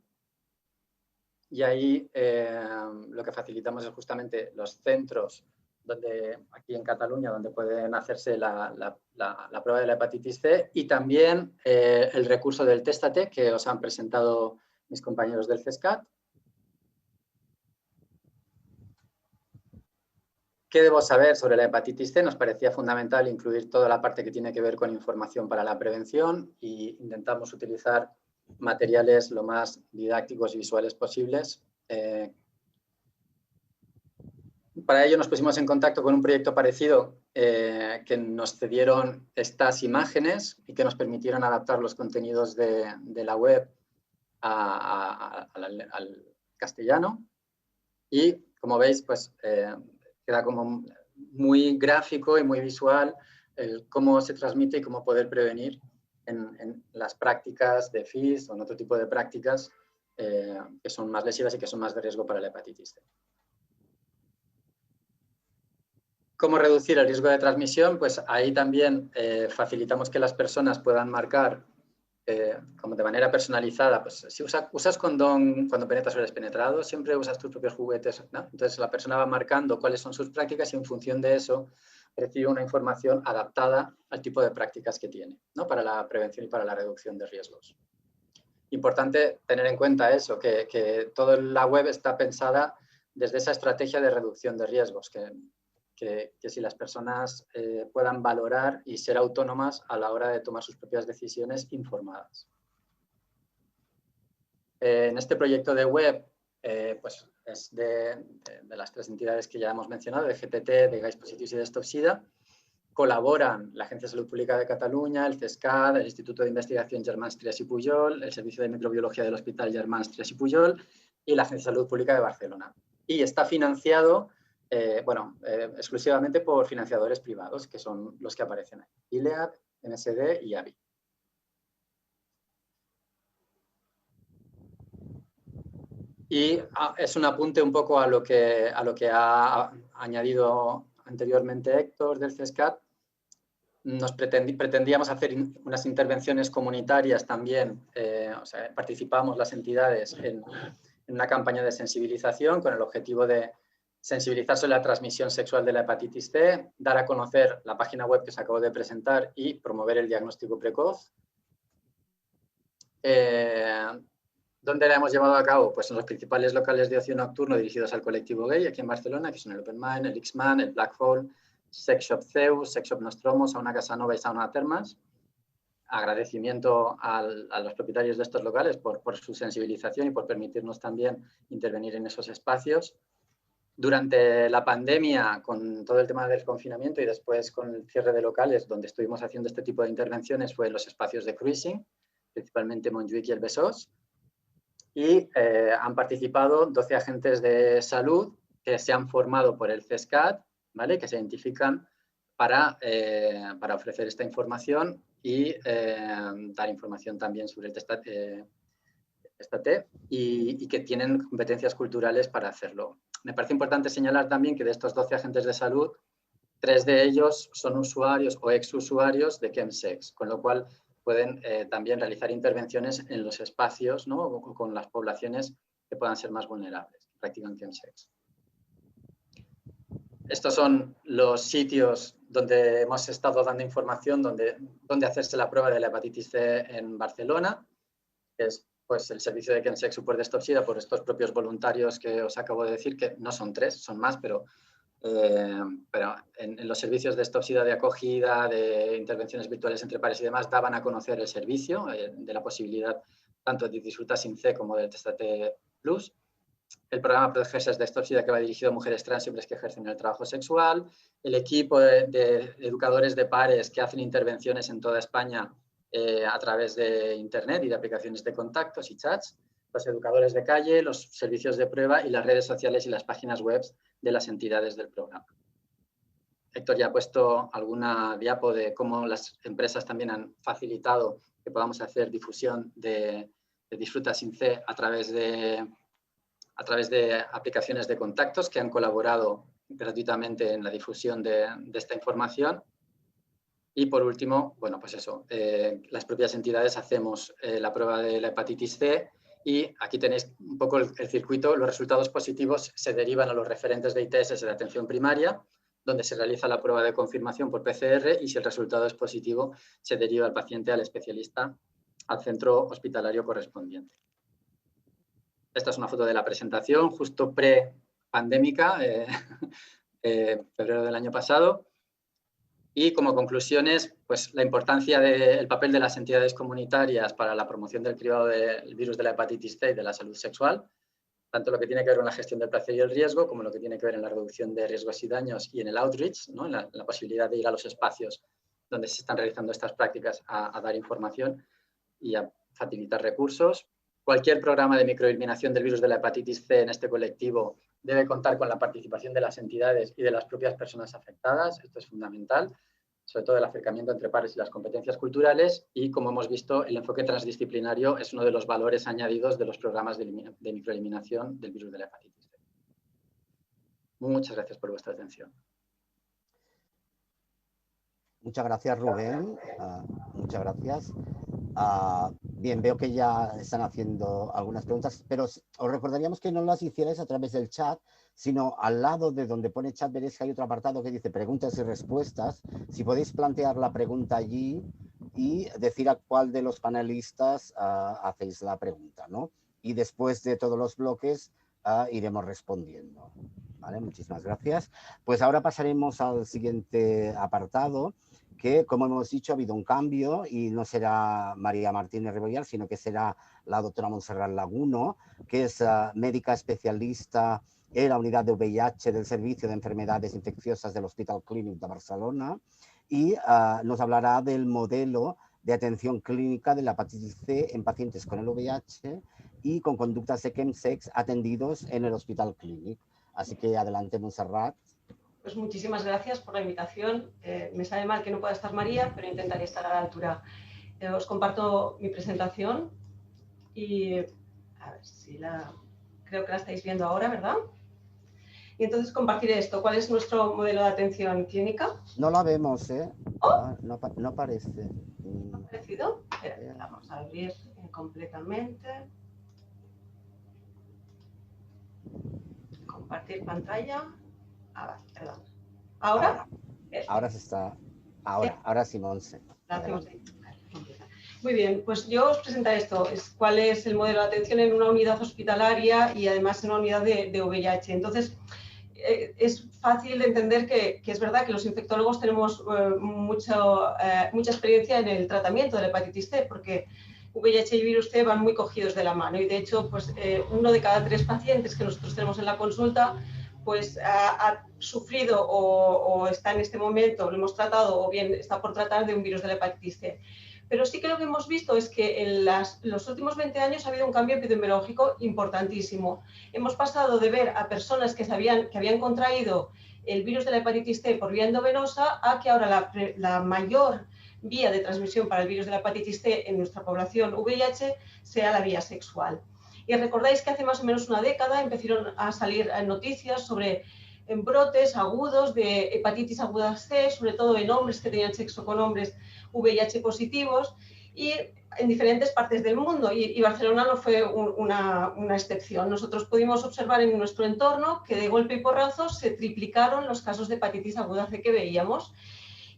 y ahí lo que facilitamos es justamente los centros aquí en Cataluña donde pueden hacerse la prueba de la hepatitis C, y también el recurso del Téstate que os han presentado mis compañeros del CESCAT. ¿Qué debo saber sobre la hepatitis C? Nos parecía fundamental incluir toda la parte que tiene que ver con información para la prevención, y intentamos utilizar materiales lo más didácticos y visuales posibles. Para ello nos pusimos en contacto con un proyecto parecido que nos cedieron estas imágenes y que nos permitieron adaptar los contenidos de la web al castellano. Y como veis, pues queda como muy gráfico y muy visual cómo se transmite y cómo poder prevenir en las prácticas de FIS o en otro tipo de prácticas que son más lesivas y que son más de riesgo para la hepatitis C. ¿Cómo reducir el riesgo de transmisión? Pues ahí también facilitamos que las personas puedan marcar como de manera personalizada, pues si usas condón cuando penetras o eres penetrado, siempre usas tus propios juguetes, ¿no? Entonces la persona va marcando cuáles son sus prácticas y en función de eso recibe una información adaptada al tipo de prácticas que tiene, ¿no? Para la prevención y para la reducción de riesgos. Importante tener en cuenta eso, que toda la web está pensada desde esa estrategia de reducción de riesgos, que si las personas puedan valorar y ser autónomas a la hora de tomar sus propias decisiones informadas. En este proyecto de web, pues es de las 3 entidades que ya hemos mencionado, de GTT, de Gais Positius y de Stop-SIDA. Colaboran la Agencia de Salud Pública de Cataluña, el CESCAD, el Instituto de Investigación Germans Trias y Pujol, el Servicio de Microbiología del Hospital Germans Trias y Pujol y la Agencia de Salud Pública de Barcelona. Y está financiado, exclusivamente por financiadores privados, que son los que aparecen ahí: ILEAD, MSD y AVI. Y es un apunte un poco a lo que ha añadido anteriormente Héctor del CESCAD. Pretendíamos hacer unas intervenciones comunitarias también, participamos las entidades en una campaña de sensibilización con el objetivo de sensibilizar sobre la transmisión sexual de la hepatitis C, dar a conocer la página web que os acabo de presentar y promover el diagnóstico precoz. ¿Dónde la hemos llevado a cabo? Pues en los principales locales de ocio nocturno dirigidos al colectivo gay aquí en Barcelona, que son el Open Mind, el X-Man, el Black Hole, Sex Shop Zeus, Sex Shop Nostromo, Sauna Casanova y Sauna Termas. Agradecimiento a los propietarios de estos locales por su sensibilización y por permitirnos también intervenir en esos espacios. Durante la pandemia, con todo el tema del confinamiento y después con el cierre de locales, donde estuvimos haciendo este tipo de intervenciones fue en los espacios de cruising, principalmente Montjuic y el Besós. Y han participado 12 agentes de salud que se han formado por el CESCAD, ¿vale? Que se identifican para ofrecer esta información y dar información también sobre el Testate y que tienen competencias culturales para hacerlo. Me parece importante señalar también que de estos 12 agentes de salud, 3 de ellos son usuarios o exusuarios de Chemsex, con lo cual pueden también realizar intervenciones en los espacios, ¿no? O con las poblaciones que puedan ser más vulnerables, que practican Chemsex. Estos son los sitios donde hemos estado dando información, donde hacerse la prueba de la hepatitis C en Barcelona, que es pues, el servicio de Chemsex Support de Stop-SIDA por estos propios voluntarios que os acabo de decir, que no son 3, son más, pero en los servicios de Stop-SIDA de acogida, de intervenciones virtuales entre pares y demás, daban a conocer el servicio de la posibilidad tanto de Disfruta Sin C como del Testate Plus. El programa Protegerse de Stop-SIDA, que va dirigido a mujeres trans y hombres que ejercen el trabajo sexual. El equipo de educadores de pares que hacen intervenciones en toda España a través de internet y de aplicaciones de contactos y chats. Los educadores de calle, los servicios de prueba y las redes sociales y las páginas web de las entidades del programa. Héctor ya ha puesto alguna diapo de cómo las empresas también han facilitado que podamos hacer difusión de Disfruta Sin C a través de aplicaciones de contactos que han colaborado gratuitamente en la difusión de esta información. Y por último, bueno, pues eso, las propias entidades hacemos la prueba de la hepatitis C y aquí tenéis un poco el circuito. Los resultados positivos se derivan a los referentes de ITS de atención primaria, donde se realiza la prueba de confirmación por PCR y si el resultado es positivo, se deriva al paciente al especialista, al centro hospitalario correspondiente. Esta es una foto de la presentación, justo pre-pandémica, febrero del año pasado. Y como conclusiones, pues la importancia del papel de las entidades comunitarias para la promoción del cribado del virus de la hepatitis C y de la salud sexual, tanto lo que tiene que ver con la gestión del placer y el riesgo, como lo que tiene que ver en la reducción de riesgos y daños y en el outreach, ¿no? en la posibilidad de ir a los espacios donde se están realizando estas prácticas a dar información y a facilitar recursos. Cualquier programa de microeliminación del virus de la hepatitis C en este colectivo debe contar con la participación de las entidades y de las propias personas afectadas. Esto es fundamental, sobre todo el acercamiento entre pares y las competencias culturales. Y, como hemos visto, el enfoque transdisciplinario es uno de los valores añadidos de los programas de microeliminación del virus de la hepatitis C. Muchas gracias por vuestra atención. Muchas gracias, Rubén. Muchas gracias. Bien, veo que ya están haciendo algunas preguntas, pero os recordaríamos que no las hicierais a través del chat, sino al lado de donde pone chat veréis que hay otro apartado que dice preguntas y respuestas. Si podéis plantear la pregunta allí y decir a cuál de los panelistas hacéis la pregunta, ¿no? Y después de todos los bloques iremos respondiendo. ¿Vale? Muchísimas gracias. Pues ahora pasaremos al siguiente apartado, que, como hemos dicho, ha habido un cambio y no será María Martínez Rebollar, sino que será la doctora Montserrat Laguno, que es médica especialista en la unidad de VIH del Servicio de Enfermedades Infecciosas del Hospital Clínic de Barcelona, y nos hablará del modelo de atención clínica de la hepatitis C en pacientes con el VIH y con conductas de chemsex atendidos en el Hospital Clínic. Así que adelante, Montserrat. Pues muchísimas gracias por la invitación. Me sabe mal que no pueda estar María, pero intentaré estar a la altura. Os comparto mi presentación y a ver si creo que la estáis viendo ahora, ¿verdad? Y entonces compartiré esto. ¿Cuál es nuestro modelo de atención clínica? No la vemos, ¿eh? ¿Oh? No aparece. ¿No ha aparecido? Vamos a abrir completamente. Compartir pantalla. Perdón. ¿Ahora? Ahora se está. Ahora sí, Monse. Muy bien, pues yo os presentaré esto. ¿Cuál es el modelo de atención en una unidad hospitalaria y además en una unidad de VIH? Entonces, es fácil de entender que es verdad que los infectólogos tenemos mucha experiencia en el tratamiento de la hepatitis C, porque VIH y virus C van muy cogidos de la mano y de hecho pues, 1 de cada 3 pacientes que nosotros tenemos en la consulta pues ha sufrido o está en este momento, lo hemos tratado o bien está por tratar de un virus de la hepatitis C. Pero sí que lo que hemos visto es que en los últimos 20 años ha habido un cambio epidemiológico importantísimo. Hemos pasado de ver a personas que habían contraído el virus de la hepatitis C por vía endovenosa a que ahora la mayor vía de transmisión para el virus de la hepatitis C en nuestra población VIH sea la vía sexual. Y recordáis que hace más o menos una década empezaron a salir noticias sobre brotes agudos de hepatitis aguda C, sobre todo en hombres que tenían sexo con hombres VIH positivos y en diferentes partes del mundo. Y Barcelona no fue una excepción. Nosotros pudimos observar en nuestro entorno que de golpe y porrazo se triplicaron los casos de hepatitis aguda C que veíamos.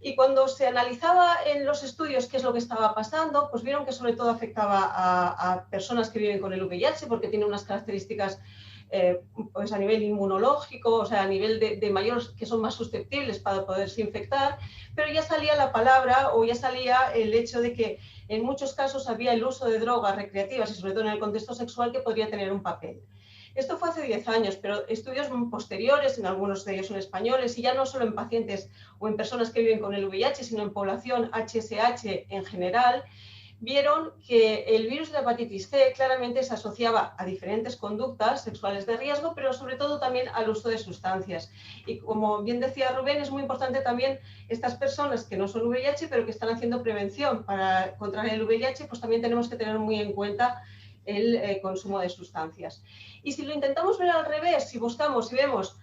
Y cuando se analizaba en los estudios qué es lo que estaba pasando, pues vieron que sobre todo afectaba a personas que viven con el VIH porque tiene unas características pues a nivel inmunológico, o sea, a nivel de mayores que son más susceptibles para poderse infectar, pero ya salía la palabra o ya salía el hecho de que en muchos casos había el uso de drogas recreativas y sobre todo en el contexto sexual que podría tener un papel. Esto fue hace 10 años, pero estudios posteriores, en algunos de ellos son españoles, y ya no solo en pacientes o en personas que viven con el VIH, sino en población HSH en general, vieron que el virus de la hepatitis C claramente se asociaba a diferentes conductas sexuales de riesgo, pero sobre todo también al uso de sustancias. Y como bien decía Rubén, es muy importante también estas personas que no son VIH, pero que están haciendo prevención para contraer el VIH, pues también tenemos que tener muy en cuenta el consumo de sustancias. Y si lo intentamos ver al revés, si vemos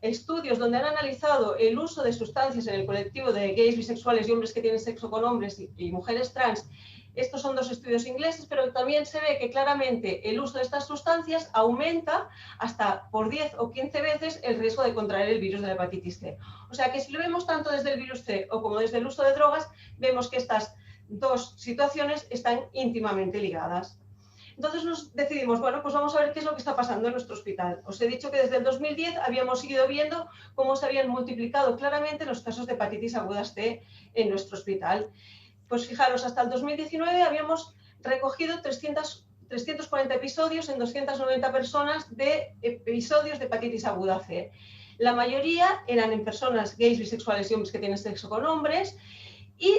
estudios donde han analizado el uso de sustancias en el colectivo de gays, bisexuales y hombres que tienen sexo con hombres y mujeres trans, estos son 2 estudios ingleses, pero también se ve que claramente el uso de estas sustancias aumenta hasta por 10 o 15 veces el riesgo de contraer el virus de la hepatitis C. O sea que si lo vemos tanto desde el virus C o como desde el uso de drogas, vemos que estas 2 situaciones están íntimamente ligadas. Entonces nos decidimos, bueno, pues vamos a ver qué es lo que está pasando en nuestro hospital. Os he dicho que desde el 2010 habíamos ido viendo cómo se habían multiplicado claramente los casos de hepatitis aguda C en nuestro hospital. Pues fijaros, hasta el 2019 habíamos recogido 340 episodios en 290 personas de episodios de hepatitis aguda C. La mayoría eran en personas gays, bisexuales y hombres que tienen sexo con hombres y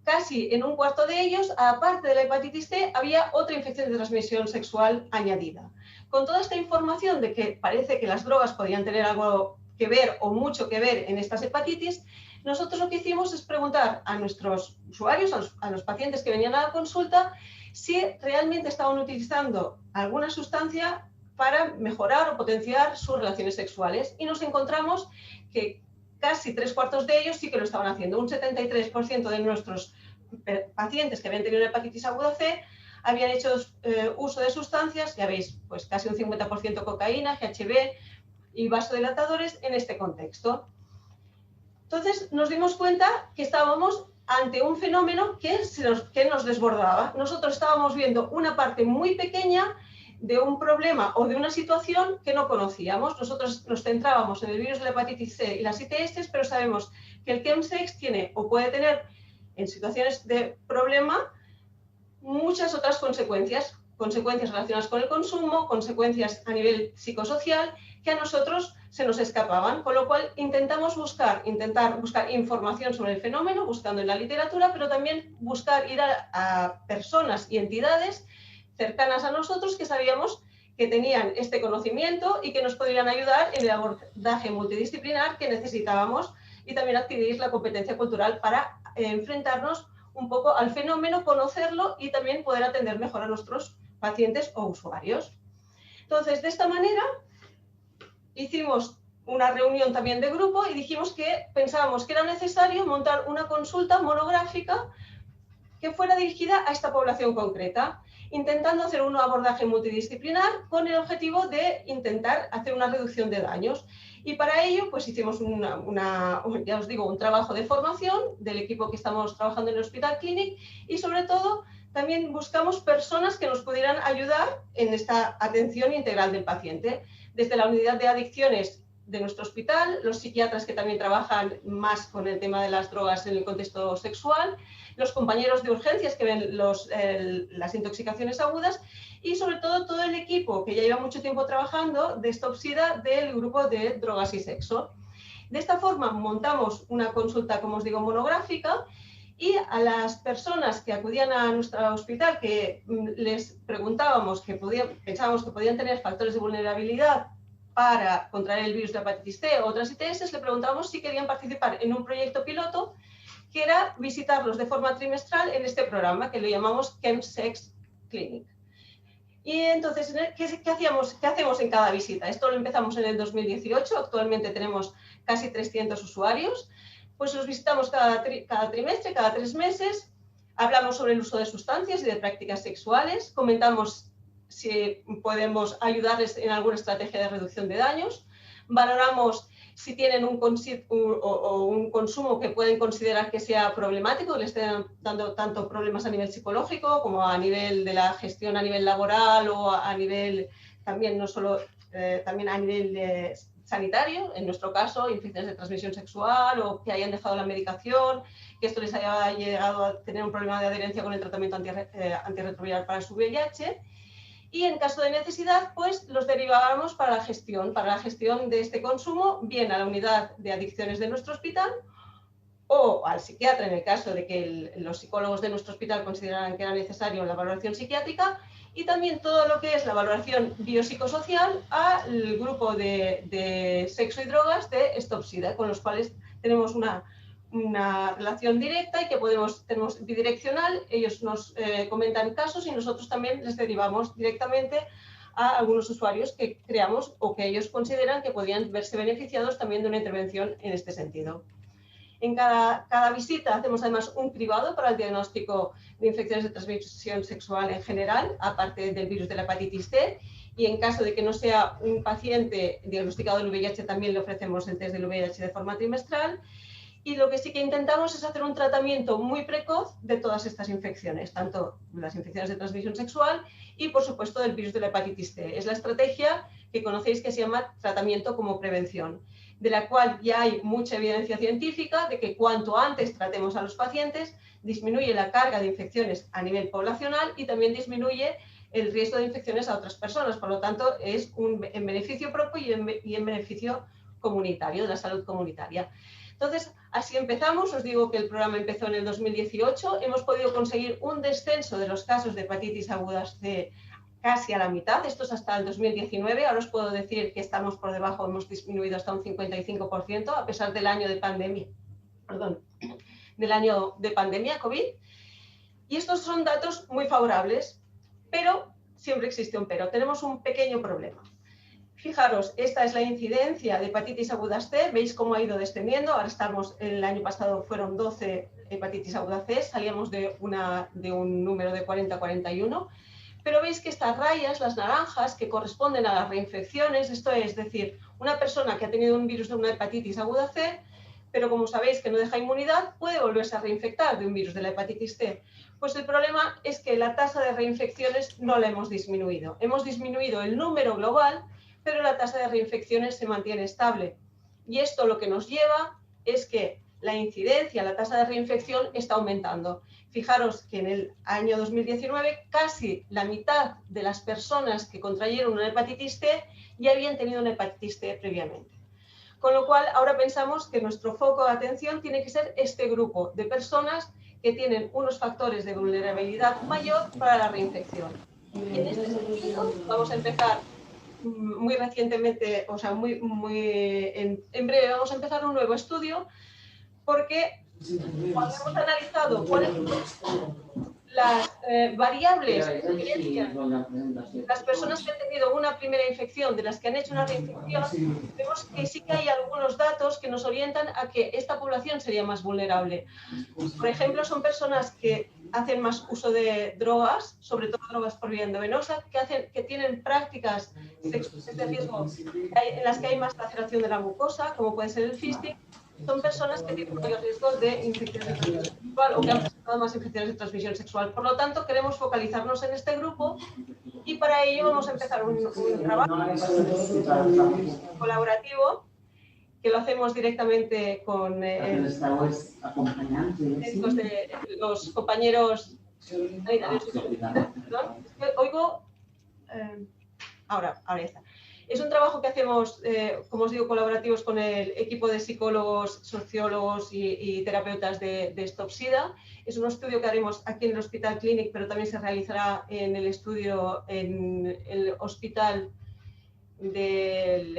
casi en un cuarto de ellos, aparte de la hepatitis C, había otra infección de transmisión sexual añadida. Con toda esta información de que parece que las drogas podían tener algo que ver o mucho que ver en estas hepatitis, nosotros lo que hicimos es preguntar a nuestros usuarios, a los pacientes que venían a la consulta, si realmente estaban utilizando alguna sustancia para mejorar o potenciar sus relaciones sexuales. Y nos encontramos que casi 3/4 de ellos sí que lo estaban haciendo. Un 73% de nuestros pacientes que habían tenido una hepatitis aguda C habían hecho uso de sustancias, ya veis, pues casi un 50% cocaína, GHB y vasodilatadores en este contexto. Entonces nos dimos cuenta que estábamos ante un fenómeno que nos desbordaba. Nosotros estábamos viendo una parte muy pequeña de un problema o de una situación que no conocíamos. Nosotros nos centrábamos en el virus de la hepatitis C y las ITS, pero sabemos que el chemsex tiene o puede tener en situaciones de problema muchas otras consecuencias relacionadas con el consumo, consecuencias a nivel psicosocial que a nosotros se nos escapaban, con lo cual intentar buscar información sobre el fenómeno, buscando en la literatura, pero también buscar ir a personas y entidades cercanas a nosotros que sabíamos que tenían este conocimiento y que nos podrían ayudar en el abordaje multidisciplinar que necesitábamos y también adquirir la competencia cultural para enfrentarnos un poco al fenómeno, conocerlo y también poder atender mejor a nuestros pacientes o usuarios. Entonces, de esta manera, hicimos una reunión también de grupo y dijimos que pensábamos que era necesario montar una consulta monográfica que fuera dirigida a esta población concreta, intentando hacer un abordaje multidisciplinar con el objetivo de intentar hacer una reducción de daños. Y para ello, pues hicimos ya os digo, un trabajo de formación del equipo que estamos trabajando en el Hospital Clínic y sobre todo también buscamos personas que nos pudieran ayudar en esta atención integral del paciente. Desde la unidad de adicciones de nuestro hospital, los psiquiatras que también trabajan más con el tema de las drogas en el contexto sexual, los compañeros de urgencias que ven las intoxicaciones agudas y sobre todo el equipo que ya lleva mucho tiempo trabajando de Stop-SIDA del grupo de drogas y sexo. De esta forma montamos una consulta, como os digo, monográfica y a las personas que acudían a nuestro hospital que les preguntábamos pensábamos que podían tener factores de vulnerabilidad para contraer el virus de hepatitis C o otras ITS, le preguntábamos si querían participar en un proyecto piloto que era visitarlos de forma trimestral en este programa que lo llamamos Chemsex Clinic. Y entonces, ¿qué hacemos en cada visita? Esto lo empezamos en el 2018, actualmente tenemos casi 300 usuarios, pues los visitamos cada trimestre, cada 3 meses, hablamos sobre el uso de sustancias y de prácticas sexuales, comentamos si podemos ayudarles en alguna estrategia de reducción de daños, valoramos si tienen un consumo que pueden considerar que sea problemático, les estén dando tanto problemas a nivel psicológico como a nivel de la gestión a nivel laboral o a nivel también no solo también a nivel sanitario, en nuestro caso infecciones de transmisión sexual o que hayan dejado la medicación, que esto les haya llegado a tener un problema de adherencia con el tratamiento antirretroviral para su VIH. Y en caso de necesidad, pues los derivábamos para la gestión de este consumo, bien a la unidad de adicciones de nuestro hospital o al psiquiatra en el caso de que los psicólogos de nuestro hospital consideraran que era necesario la valoración psiquiátrica y también todo lo que es la valoración biopsicosocial al grupo de sexo y drogas de Stop-SIDA, con los cuales tenemos una relación directa y que tenemos bidireccional, ellos nos comentan casos y nosotros también les derivamos directamente a algunos usuarios que creamos o que ellos consideran que podían verse beneficiados también de una intervención en este sentido. En cada visita hacemos además un cribado para el diagnóstico de infecciones de transmisión sexual en general, aparte del virus de la hepatitis C, y en caso de que no sea un paciente diagnosticado del VIH también le ofrecemos el test del VIH de forma trimestral. Y lo que sí que intentamos es hacer un tratamiento muy precoz de todas estas infecciones, tanto las infecciones de transmisión sexual y, por supuesto, del virus de la hepatitis C. Es la estrategia que conocéis que se llama tratamiento como prevención, de la cual ya hay mucha evidencia científica de que cuanto antes tratemos a los pacientes, disminuye la carga de infecciones a nivel poblacional y también disminuye el riesgo de infecciones a otras personas. Por lo tanto, es en beneficio propio y en beneficio comunitario, de la salud comunitaria. Entonces, así empezamos. Os digo que el programa empezó en el 2018. Hemos podido conseguir un descenso de los casos de hepatitis agudas C casi a la mitad. Esto es hasta el 2019. Ahora os puedo decir que estamos por debajo, hemos disminuido hasta un 55% a pesar del año de pandemia, COVID. Y estos son datos muy favorables, pero siempre existe un pero. Tenemos un pequeño problema. Fijaros, esta es la incidencia de hepatitis agudas C, veis cómo ha ido descendiendo, ahora estamos, el año pasado fueron 12 hepatitis agudas C, salíamos de un número de 40 a 41, pero veis que estas rayas, las naranjas, que corresponden a las reinfecciones, esto es decir, una persona que ha tenido un virus de una hepatitis aguda C, pero como sabéis que no deja inmunidad, puede volverse a reinfectar de un virus de la hepatitis C. Pues el problema es que la tasa de reinfecciones no la hemos disminuido. Hemos disminuido el número global, pero la tasa de reinfecciones se mantiene estable. Y esto lo que nos lleva es que la incidencia, la tasa de reinfección está aumentando. Fijaros que en el año 2019 casi la mitad de las personas que contrayeron una hepatitis C ya habían tenido una hepatitis C previamente. Con lo cual, ahora pensamos que nuestro foco de atención tiene que ser este grupo de personas que tienen unos factores de vulnerabilidad mayor para la reinfección. Y en este sentido, vamos a empezar muy recientemente, o sea, en breve vamos a empezar un nuevo estudio, porque cuando hemos analizado cuáles son las variables que diferencian las personas que han tenido una primera infección de las que han hecho una reinfección, vemos que sí que hay algunos datos que nos orientan a que esta población sería más vulnerable. Por ejemplo, son personas que hacen más uso de drogas, sobre todo drogas por vía endovenosa, que tienen prácticas sexuales de riesgo en las que hay más laceración de la mucosa, como puede ser el fisting. Son personas que tienen mayor riesgo de infecciones de transmisión sexual o que han presentado más infecciones de transmisión sexual. Por lo tanto, queremos focalizarnos en este grupo y para ello vamos a empezar un trabajo colaborativo que lo hacemos directamente con los compañeros sanitarios. Perdón, es que oigo... ahora está. Es un trabajo que hacemos, como os digo, colaborativos con el equipo de psicólogos, sociólogos y terapeutas de Stop SIDA. Es un estudio que haremos aquí en el Hospital Clínic, pero también se realizará en el estudio en el hospital del...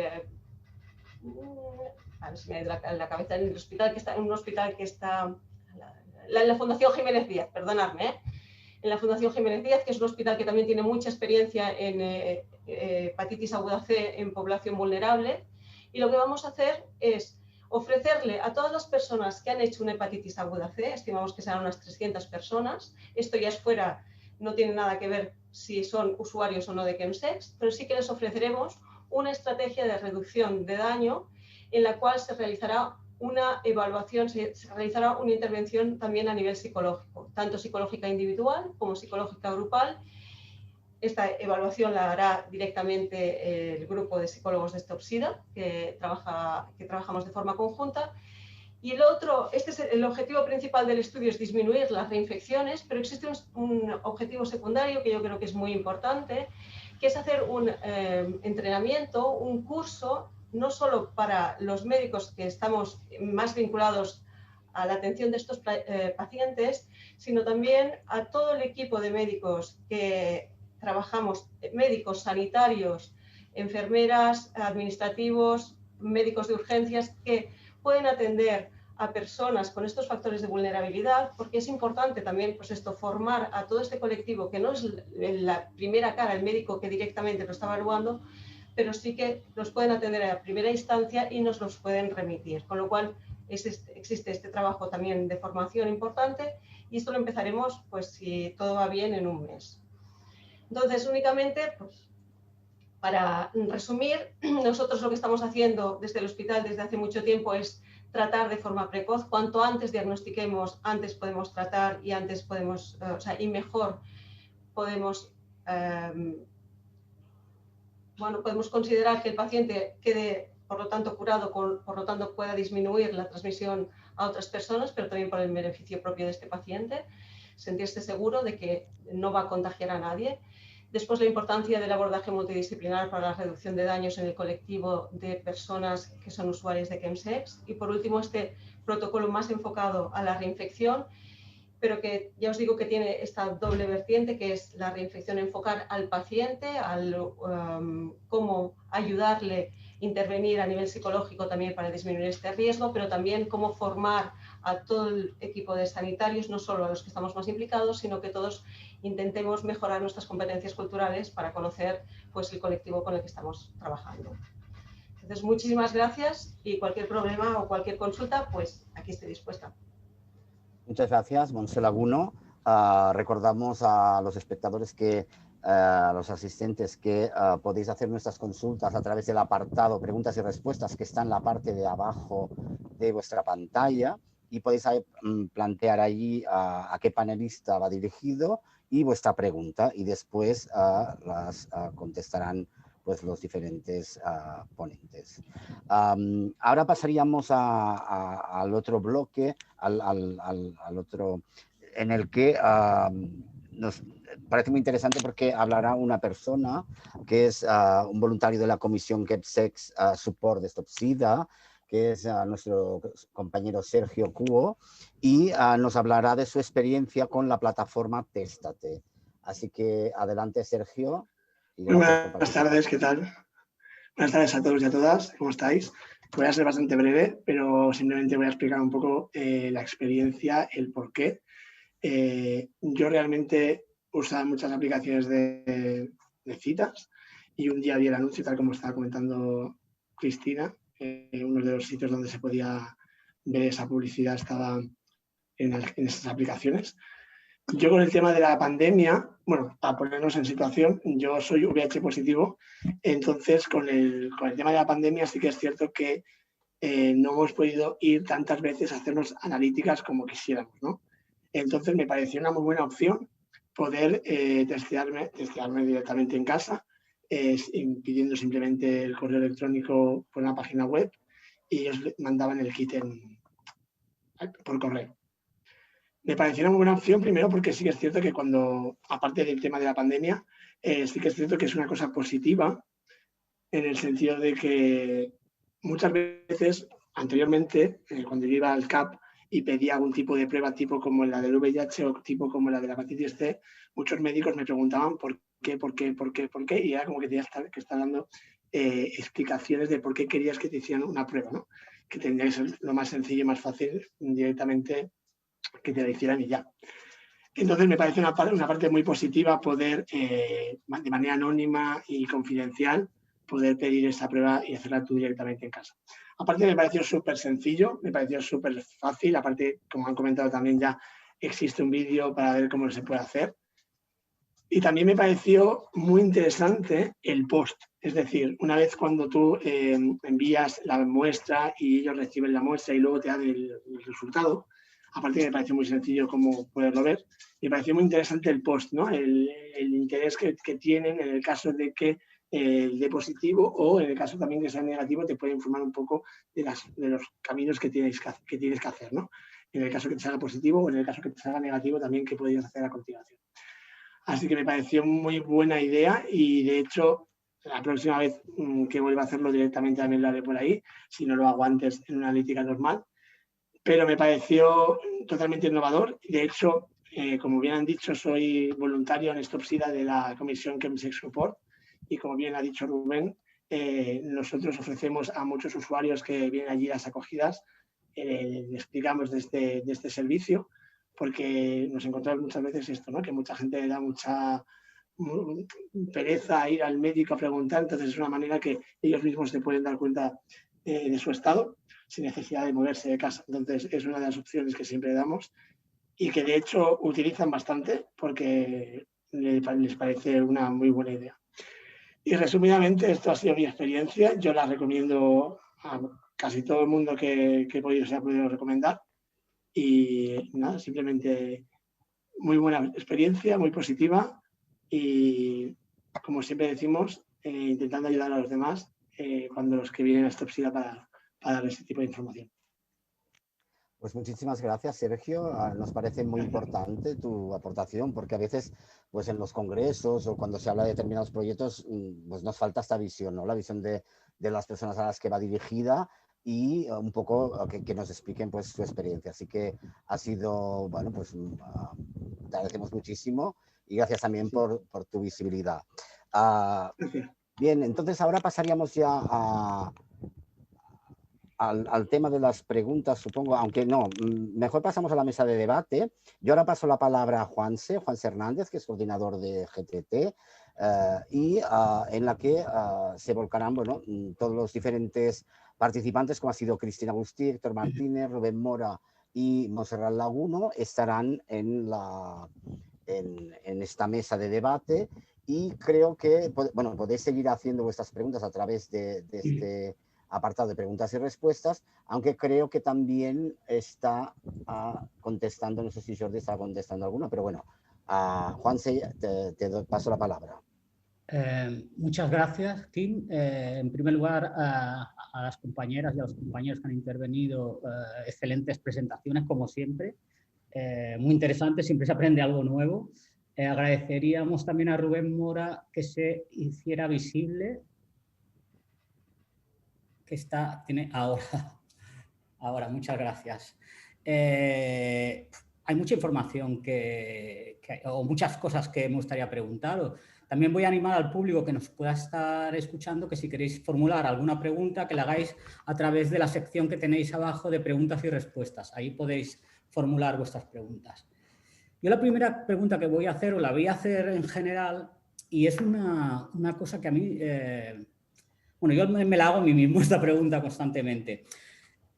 a ver si me da la cabeza, en el hospital que está, en un hospital que está... en la Fundación Jiménez Díaz, perdonadme, en la Fundación Jiménez Díaz, que es un hospital que también tiene mucha experiencia en hepatitis aguda C en población vulnerable. Y lo que vamos a hacer es ofrecerle a todas las personas que han hecho una hepatitis aguda C, estimamos que serán unas 300 personas, esto ya es fuera, no tiene nada que ver si son usuarios o no de Chemsex, pero sí que les ofreceremos una estrategia de reducción de daño en la cual se realizará una evaluación, se realizará una intervención también a nivel psicológico, tanto psicológica individual como psicológica grupal. Esta evaluación la hará directamente el grupo de psicólogos de Stop SIDA, que trabajamos de forma conjunta. Y este es el objetivo principal del estudio, es disminuir las reinfecciones, pero existe un objetivo secundario que yo creo que es muy importante, que es hacer un entrenamiento, un curso, no solo para los médicos que estamos más vinculados a la atención de estos pacientes, sino también a todo el equipo de médicos que trabajamos, médicos sanitarios, enfermeras, administrativos, médicos de urgencias, que pueden atender a personas con estos factores de vulnerabilidad, porque es importante también pues formar a todo este colectivo, que no es la primera cara el médico que directamente lo está evaluando, pero sí que los pueden atender a primera instancia y nos los pueden remitir. Con lo cual existe este trabajo también de formación importante y esto lo empezaremos, pues si todo va bien, en un mes. Entonces, únicamente, pues, para resumir, nosotros lo que estamos haciendo desde el hospital desde hace mucho tiempo es tratar de forma precoz. Cuanto antes diagnostiquemos, antes podemos tratar y antes podemos, y mejor podemos, podemos considerar que el paciente quede, por lo tanto, curado, por lo tanto, pueda disminuir la transmisión a otras personas, pero también por el beneficio propio de este paciente, sentirse seguro de que no va a contagiar a nadie. Después, la importancia del abordaje multidisciplinar para la reducción de daños en el colectivo de personas que son usuarias de Chemsex. Y por último, este protocolo más enfocado a la reinfección, pero que ya os digo que tiene esta doble vertiente, que es la reinfección, enfocar al paciente, cómo ayudarle, intervenir a nivel psicológico también para disminuir este riesgo, pero también cómo formar a todo el equipo de sanitarios, no solo a los que estamos más implicados, sino que todos intentemos mejorar nuestras competencias culturales para conocer pues, el colectivo con el que estamos trabajando. Entonces, muchísimas gracias y cualquier problema o cualquier consulta, pues aquí estoy dispuesta. Muchas gracias, Montse Laguno. Recordamos a los espectadores a los asistentes que podéis hacer nuestras consultas a través del apartado preguntas y respuestas que está en la parte de abajo de vuestra pantalla y podéis plantear allí a qué panelista va dirigido y vuestra pregunta, y después las contestarán pues los diferentes ponentes. Ahora pasaríamos al otro bloque, al otro, en el que nos parece muy interesante porque hablará una persona que es un voluntario de la Comisión GetSex Support de Stop-Sida, que es nuestro compañero Sergio Cuo, y nos hablará de su experiencia con la plataforma Téstate. Así que adelante, Sergio. Muy buenas tardes, ¿qué tal? Buenas tardes a todos y a todas, ¿cómo estáis? Voy a ser bastante breve, pero simplemente voy a explicar un poco la experiencia, el por qué. Yo realmente usaba muchas aplicaciones de citas y un día vi el anuncio, tal como estaba comentando Cristina, uno de los sitios donde se podía ver esa publicidad estaba en esas aplicaciones. Yo con el tema de la pandemia, bueno, para ponernos en situación, yo soy VIH positivo, entonces con el tema de la pandemia sí que es cierto que no hemos podido ir tantas veces a hacernos analíticas como quisiéramos, ¿no? Entonces me pareció una muy buena opción poder testearme directamente en casa, pidiendo simplemente el correo electrónico por una página web y ellos mandaban el kit por correo. Me pareció una muy buena opción, primero porque sí que es cierto que cuando, aparte del tema de la pandemia, sí que es cierto que es una cosa positiva en el sentido de que muchas veces anteriormente, cuando yo iba al CAP y pedía algún tipo de prueba tipo como la del VIH o tipo como la de la hepatitis C, muchos médicos me preguntaban por qué, y era como que tenías que estar dando explicaciones de por qué querías que te hicieran una prueba, ¿no? Que tendría que ser lo más sencillo y más fácil directamente que te la hicieran y ya. Entonces me parece una parte muy positiva poder, de manera anónima y confidencial, poder pedir esta prueba y hacerla tú directamente en casa. Aparte me pareció súper sencillo, me pareció súper fácil, aparte, como han comentado también ya, existe un vídeo para ver cómo se puede hacer. Y también me pareció muy interesante el post, es decir, una vez cuando tú envías la muestra y ellos reciben la muestra y luego te dan el resultado, aparte que me pareció muy sencillo cómo poderlo ver, me pareció muy interesante el post, ¿no? El interés que tienen en el caso de que de positivo o en el caso también que sea negativo te puede informar un poco de los caminos que tienes que hacer, ¿no? En el caso que te salga positivo o en el caso que te salga negativo también qué podrías hacer a continuación. Así que me pareció muy buena idea y de hecho la próxima vez que vuelva a hacerlo directamente también lo haré por ahí, si no lo hago antes en una analítica normal. Pero me pareció totalmente innovador. De hecho, como bien han dicho, soy voluntario en Stop-Sida de la Comisión Chemsex Support y como bien ha dicho Rubén, nosotros ofrecemos a muchos usuarios que vienen allí a las acogidas, les explicamos de este servicio, porque nos encontramos muchas veces esto, ¿no? Que mucha gente le da mucha pereza a ir al médico a preguntar, entonces es una manera que ellos mismos se pueden dar cuenta de su estado sin necesidad de moverse de casa. Entonces es una de las opciones que siempre damos y que de hecho utilizan bastante porque les parece una muy buena idea. Y resumidamente esto ha sido mi experiencia, yo la recomiendo a casi todo el mundo que se ha podido recomendar y nada, simplemente muy buena experiencia, muy positiva y como siempre decimos, intentando ayudar a los demás cuando los que vienen a Stop-Sida para dar este tipo de información. Pues muchísimas gracias, Sergio. Nos parece muy importante tu aportación porque a veces pues en los congresos o cuando se habla de determinados proyectos pues nos falta esta visión, ¿no? La visión de las personas a las que va dirigida y un poco que nos expliquen pues su experiencia. Así que ha sido, bueno, pues te agradecemos muchísimo y gracias también por tu visibilidad. Bien, entonces ahora pasaríamos ya al tema de las preguntas, supongo, aunque no, mejor pasamos a la mesa de debate. Yo ahora paso la palabra a Juan Hernández, que es coordinador de GTT, y en la que se volcarán, bueno, todos los diferentes participantes, como ha sido Cristina Agustí, Héctor Martínez, Rubén Mora y Montserrat Laguno, estarán en esta mesa de debate y creo que, bueno, podéis seguir haciendo vuestras preguntas a través de este apartado de preguntas y respuestas, aunque creo que también está contestando, no sé si Jordi está contestando alguna, pero bueno, Juanse, te paso la palabra. Muchas gracias, Kim. En primer lugar, a las compañeras y a los compañeros que han intervenido, excelentes presentaciones, como siempre. Muy interesante, siempre se aprende algo nuevo. Agradeceríamos también a Rubén Mora que se hiciera visible, que tiene ahora, muchas gracias. Hay mucha información o muchas cosas que me gustaría preguntar. También voy a animar al público que nos pueda estar escuchando que si queréis formular alguna pregunta, que la hagáis a través de la sección que tenéis abajo de preguntas y respuestas. Ahí podéis formular vuestras preguntas. Yo la primera pregunta que voy a hacer, o la voy a hacer en general, y es una cosa que a mí... bueno, yo me la hago a mí mismo esta pregunta constantemente.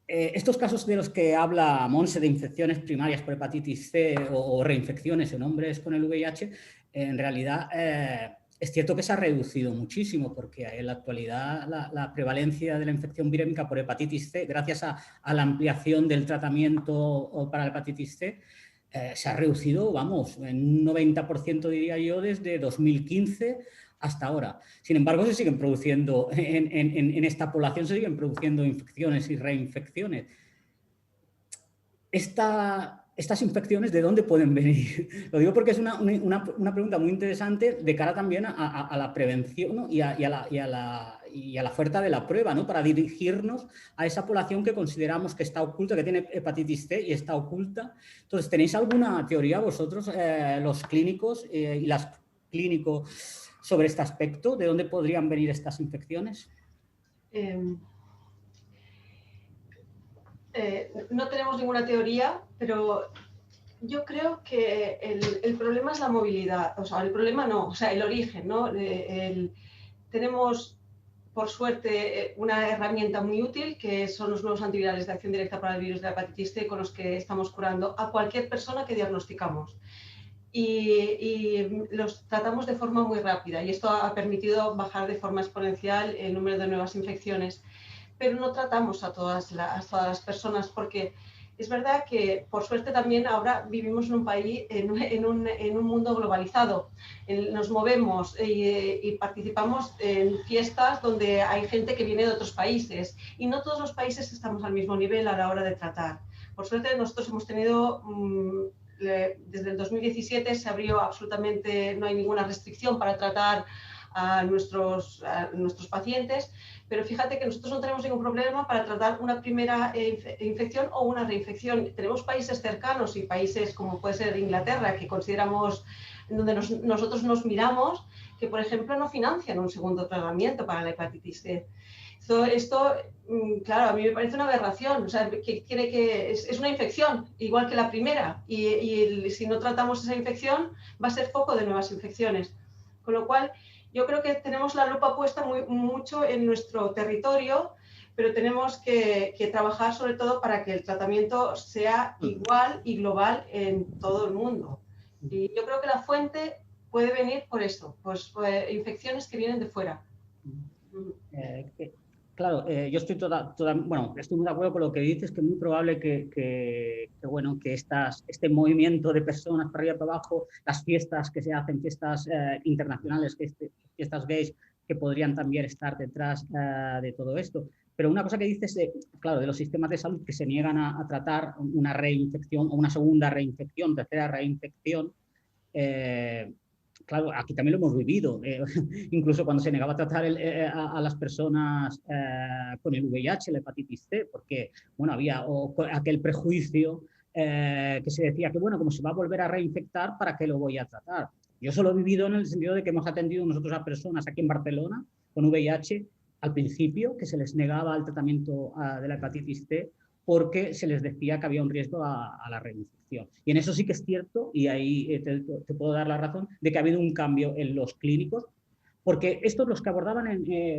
Estos casos de los que habla Monse de infecciones primarias por hepatitis C o reinfecciones en hombres con el VIH, en realidad es cierto que se ha reducido muchísimo porque en la actualidad la prevalencia de la infección virémica por hepatitis C, gracias a la ampliación del tratamiento para la hepatitis C, se ha reducido, vamos, en un 90% diría yo, desde 2015 hasta ahora. Sin embargo, se siguen produciendo, en esta población se siguen produciendo infecciones y reinfecciones. ¿Estas infecciones de dónde pueden venir? Lo digo porque es una pregunta muy interesante de cara también a la prevención, ¿no? y a la oferta de la prueba, ¿no? Para dirigirnos a esa población que consideramos que está oculta, que tiene hepatitis C y está oculta. Entonces, ¿tenéis alguna teoría vosotros, los clínicos y las clínicos, sobre este aspecto? ¿De dónde podrían venir estas infecciones? No tenemos ninguna teoría, pero yo creo que el problema es la movilidad. O sea, el problema no, o sea, el origen, ¿no? Tenemos, por suerte, una herramienta muy útil que son los nuevos antivirales de acción directa para el virus de la hepatitis C, con los que estamos curando a cualquier persona que diagnosticamos. Y los tratamos de forma muy rápida y esto ha permitido bajar de forma exponencial el número de nuevas infecciones, pero no tratamos a todas las personas porque es verdad que por suerte también ahora vivimos en un país, en un mundo globalizado. Nos movemos y participamos en fiestas donde hay gente que viene de otros países y no todos los países estamos al mismo nivel a la hora de tratar. Por suerte nosotros hemos tenido... desde el 2017 se abrió absolutamente, no hay ninguna restricción para tratar a nuestros pacientes, pero fíjate que nosotros no tenemos ningún problema para tratar una primera infección o una reinfección. Tenemos países cercanos y países como puede ser Inglaterra, que consideramos, donde nosotros nos miramos, que por ejemplo no financian un segundo tratamiento para la hepatitis C. Esto, claro, a mí me parece una aberración, o sea, es una infección, igual que la primera, y si no tratamos esa infección va a ser foco de nuevas infecciones. Con lo cual, yo creo que tenemos la lupa puesta mucho en nuestro territorio, pero tenemos que trabajar sobre todo para que el tratamiento sea igual y global en todo el mundo. Y yo creo que la fuente puede venir por esto, pues infecciones que vienen de fuera. Claro, yo estoy estoy muy de acuerdo con lo que dices, que es muy probable que este movimiento de personas para arriba y para abajo, las fiestas que se hacen, fiestas internacionales, fiestas gays, que podrían también estar detrás de todo esto. Pero una cosa que dices, claro, de los sistemas de salud que se niegan a tratar una reinfección o una segunda reinfección, tercera reinfección, claro, aquí también lo hemos vivido, incluso cuando se negaba a tratar a las personas con el VIH, la hepatitis C, porque bueno, había aquel prejuicio que se decía que, bueno, como se va a volver a reinfectar, ¿para qué lo voy a tratar? Yo solo he vivido en el sentido de que hemos atendido nosotros a personas aquí en Barcelona con VIH al principio, que se les negaba el tratamiento de la hepatitis C, porque se les decía que había un riesgo a la reinfección. Y en eso sí que es cierto, y ahí te puedo dar la razón, de que ha habido un cambio en los clínicos, porque estos los que abordaban,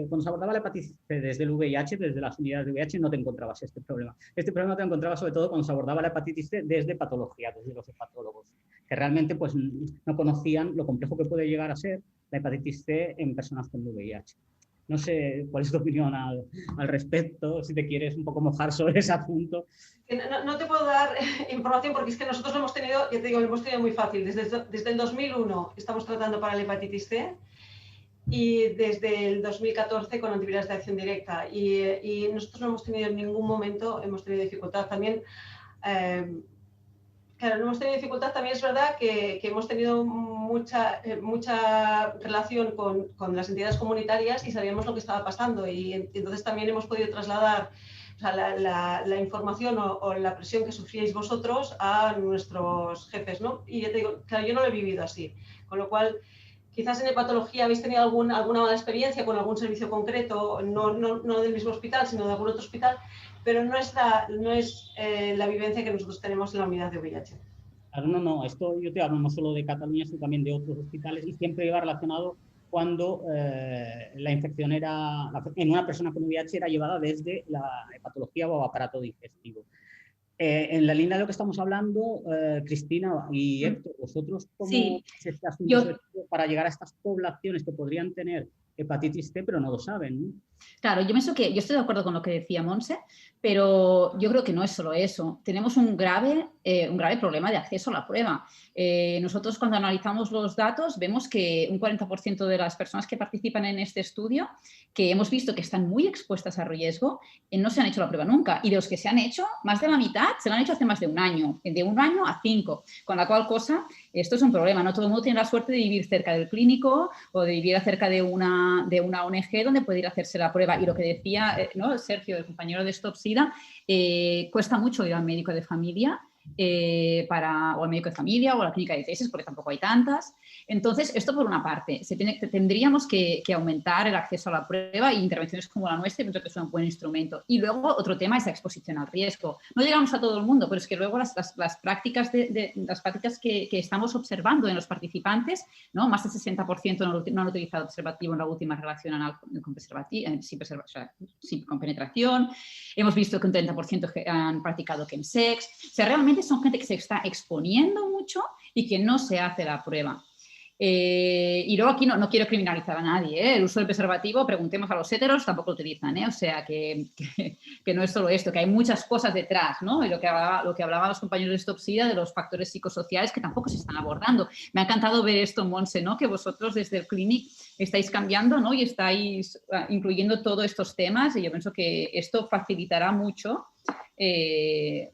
cuando se abordaba la hepatitis C desde el VIH, desde las unidades de VIH, no te encontrabas este problema. Este problema te encontrabas sobre todo cuando se abordaba la hepatitis C desde patología, desde los hepatólogos, que realmente pues, no conocían lo complejo que puede llegar a ser la hepatitis C en personas con VIH. No sé cuál es tu opinión al respecto, si te quieres un poco mojar sobre ese asunto. No te puedo dar información porque es que nosotros lo hemos tenido, ya te digo, lo hemos tenido muy fácil. Desde el 2001 estamos tratando para la hepatitis C y desde el 2014 con antivirales de acción directa. Y nosotros no hemos tenido en ningún momento, hemos tenido dificultad. También, claro, no hemos tenido dificultad. También es verdad que hemos tenido mucha relación con las entidades comunitarias y sabíamos lo que estaba pasando. Y entonces también hemos podido trasladar, o sea, la información o la presión que sufríais vosotros a nuestros jefes, ¿no? Y ya te digo, claro, yo no lo he vivido así, con lo cual quizás en hepatología habéis tenido alguna mala experiencia con algún servicio concreto, no del mismo hospital, sino de algún otro hospital, pero no es la vivencia que nosotros tenemos en la unidad de VIH. Claro, no, esto yo te hablo no solo de Cataluña, sino también de otros hospitales y siempre iba relacionado cuando la infección en una persona con VIH era llevada desde la hepatología o aparato digestivo. En la línea de lo que estamos hablando, Cristina y Héctor, vosotros, ¿cómo es este asunto para llegar a estas poblaciones que podrían tener hepatitis C, pero no lo saben, ¿no? Claro, yo pienso que yo estoy de acuerdo con lo que decía Montse, pero yo creo que no es solo eso. Tenemos un grave problema de acceso a la prueba. Nosotros cuando analizamos los datos vemos que un 40% de las personas que participan en este estudio, que hemos visto que están muy expuestas a riesgo, no se han hecho la prueba nunca. Y de los que se han hecho, más de la mitad se la han hecho hace más de un año a 5. Con la cual cosa, esto es un problema. No todo el mundo tiene la suerte de vivir cerca del clínico o de vivir cerca de una ONG donde puede ir a hacerse la prueba. Y lo que decía ¿no? Sergio, el compañero de Stop SIDA, cuesta mucho ir al médico de familia o al médico de familia o a la clínica de ITS, porque tampoco hay tantas. Entonces, esto por una parte, tendríamos que aumentar el acceso a la prueba y intervenciones como la nuestra, pienso que es un buen instrumento. Y luego otro tema es la exposición al riesgo. No llegamos a todo el mundo, pero es que luego las prácticas que estamos observando en los participantes, ¿no? Más del 60% no han utilizado preservativo en la última relación anal con con penetración. Hemos visto que un 30% han practicado chemsex. O sea, realmente son gente que se está exponiendo mucho y que no se hace la prueba. Y luego aquí no quiero criminalizar a nadie, el uso del preservativo, preguntemos a los héteros, tampoco lo utilizan, o sea que no es solo esto, que hay muchas cosas detrás, ¿no? Y lo que hablaban los compañeros de Stop SIDA de los factores psicosociales que tampoco se están abordando. Me ha encantado ver esto, Montse, ¿no? Que vosotros desde el Clinic estáis cambiando, ¿no? Y estáis incluyendo todos estos temas y yo pienso que esto facilitará mucho, que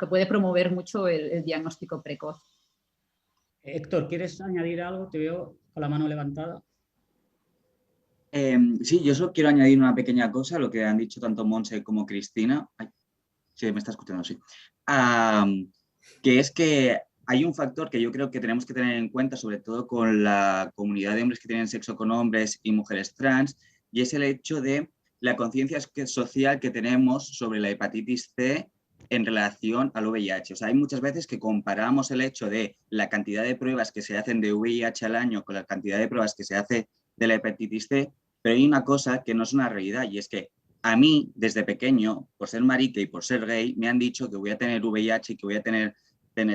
puede promover mucho el diagnóstico precoz. Héctor, ¿quieres añadir algo? Te veo con la mano levantada. Sí, yo solo quiero añadir una pequeña cosa a lo que han dicho tanto Montse como Cristina. Ay, sí, me está escuchando, sí. Que es que hay un factor que yo creo que tenemos que tener en cuenta, sobre todo con la comunidad de hombres que tienen sexo con hombres y mujeres trans, y es el hecho de la conciencia social que tenemos sobre la hepatitis C en relación al VIH. O sea, hay muchas veces que comparamos el hecho de la cantidad de pruebas que se hacen de VIH al año con la cantidad de pruebas que se hace de la hepatitis C, pero hay una cosa que no es una realidad y es que a mí, desde pequeño, por ser marica y por ser gay, me han dicho que voy a tener VIH y que voy a tener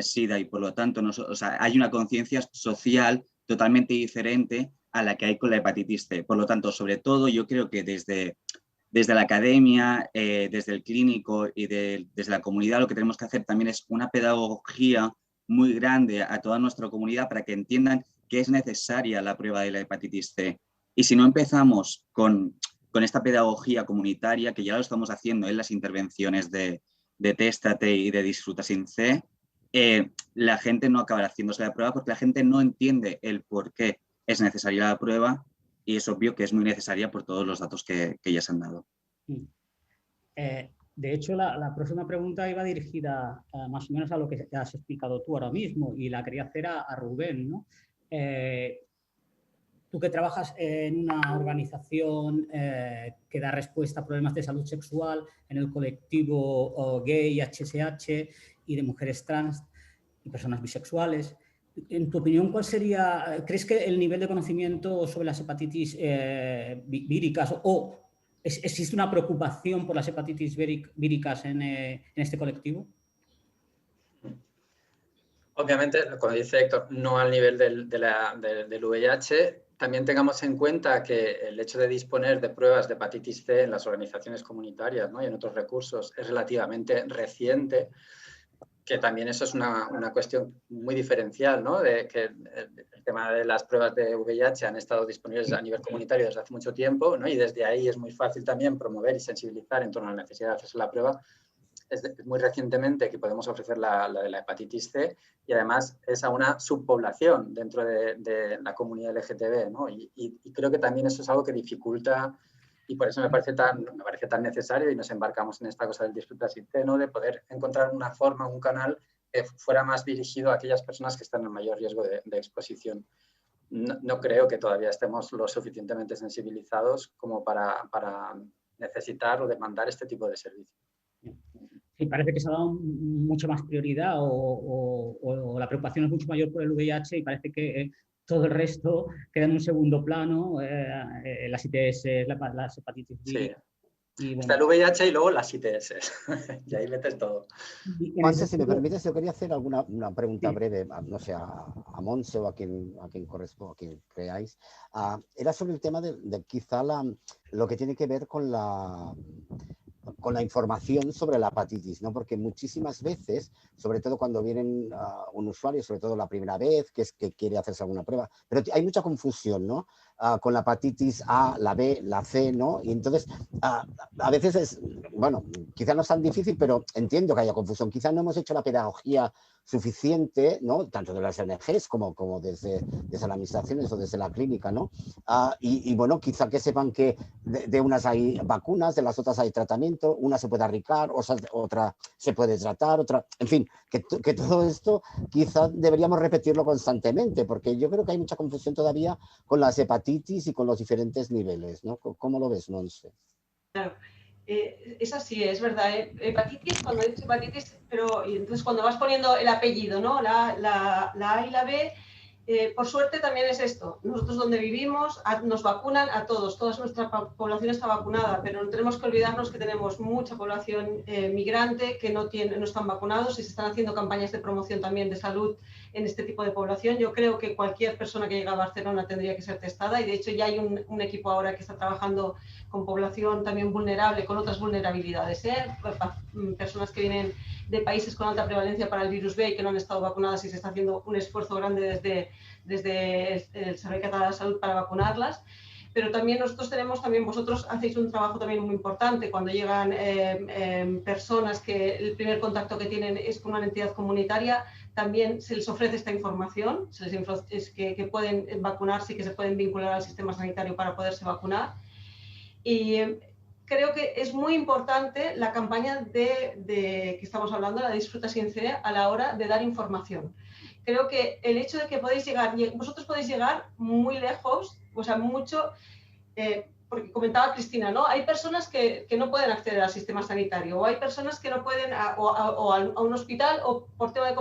SIDA y por lo tanto o sea, hay una conciencia social totalmente diferente a la que hay con la hepatitis C. Por lo tanto, sobre todo, yo creo que desde la academia, desde el clínico y desde la comunidad, lo que tenemos que hacer también es una pedagogía muy grande a toda nuestra comunidad para que entiendan que es necesaria la prueba de la hepatitis C. Y si no empezamos con esta pedagogía comunitaria, que ya lo estamos haciendo en las intervenciones de Téstate y de Disfruta sin C, la gente no acabará haciéndose la prueba porque la gente no entiende el por qué es necesaria la prueba y es obvio que es muy necesaria por todos los datos que ya se han dado. De hecho, la próxima pregunta iba dirigida más o menos a lo que has explicado tú ahora mismo y la quería hacer a Rubén, ¿no? Tú que trabajas en una organización que da respuesta a problemas de salud sexual en el colectivo gay, HSH y de mujeres trans y personas bisexuales, en tu opinión, ¿cuál sería? ¿Crees que el nivel de conocimiento sobre las hepatitis víricas o existe una preocupación por las hepatitis víricas en este colectivo? Obviamente, como dice Héctor, no al nivel del VIH, también tengamos en cuenta que el hecho de disponer de pruebas de hepatitis C en las organizaciones comunitarias, ¿no?, y en otros recursos es relativamente reciente, que también eso es una cuestión muy diferencial, ¿no?, de que el tema de las pruebas de VIH han estado disponibles a nivel comunitario desde hace mucho tiempo, ¿no?, y desde ahí es muy fácil también promover y sensibilizar en torno a la necesidad de hacerse la prueba. Es muy recientemente que podemos ofrecer la de la hepatitis C, y además es a una subpoblación dentro de la comunidad LGTB, ¿no? Y creo que también eso es algo que dificulta, y por eso me parece tan necesario, y nos embarcamos en esta cosa del disfrutar sin C, ¿no?, de poder encontrar una forma, un canal que fuera más dirigido a aquellas personas que están en mayor riesgo de exposición. No creo que todavía estemos lo suficientemente sensibilizados como para necesitar o demandar este tipo de servicio. Sí, parece que se ha dado mucho más prioridad o la preocupación es mucho mayor por el VIH y parece que todo el resto queda en un segundo plano, las ITS, las hepatitis B. Sí. Y, bueno, está el VIH y luego las ITS, y ahí metes todo. Juanse, si me permites, yo quería hacer una pregunta breve, no sé, a Montse o a quien corresponda, a quien creáis. Era sobre el tema de quizá lo que tiene que ver con la información sobre la hepatitis, ¿no? Porque muchísimas veces, sobre todo cuando vienen un usuario, sobre todo la primera vez, que quiere hacerse alguna prueba, pero hay mucha confusión, ¿no? Con la hepatitis A, la B, la C, ¿no? Y entonces, a veces es, bueno, quizá no es tan difícil, pero entiendo que haya confusión. Quizá no hemos hecho la pedagogía suficiente, ¿no?, tanto de las ONGs como desde las administraciones o desde la clínica, ¿no? Y bueno, quizá que sepan que de unas hay vacunas, de las otras hay tratamiento, una se puede aplicar, otra se puede tratar, otra, en fin, que todo esto quizá deberíamos repetirlo constantemente, porque yo creo que hay mucha confusión todavía con las hepatitis y con los diferentes niveles, ¿no? ¿Cómo lo ves, Montse? Claro. Es así, es verdad. Hepatitis, cuando dices hepatitis, pero y entonces cuando vas poniendo el apellido, ¿no? La A y la B, por suerte también es esto. Nosotros donde vivimos nos vacunan a todos, toda nuestra población está vacunada, pero no tenemos que olvidarnos que tenemos mucha población migrante que no están vacunados y se están haciendo campañas de promoción también de salud en este tipo de población. Yo creo que cualquier persona que llega a Barcelona tendría que ser testada, y de hecho ya hay un equipo ahora que está trabajando con población también vulnerable, con otras vulnerabilidades, personas que vienen de países con alta prevalencia para el virus B y que no han estado vacunadas, y se está haciendo un esfuerzo grande desde el Servei Català de la Salud para vacunarlas. Pero también nosotros vosotros hacéis un trabajo también muy importante cuando llegan personas que el primer contacto que tienen es con una entidad comunitaria. También se les ofrece esta información, que pueden vacunarse y que se pueden vincular al sistema sanitario para poderse vacunar. Y creo que es muy importante la campaña que estamos hablando, la Disfruta sin C, a la hora de dar información. Creo que el hecho de que vosotros podéis llegar muy lejos, o sea, mucho, porque comentaba Cristina, ¿no? Hay personas que no pueden acceder al sistema sanitario, o hay personas que no pueden, o a un hospital, o por tema de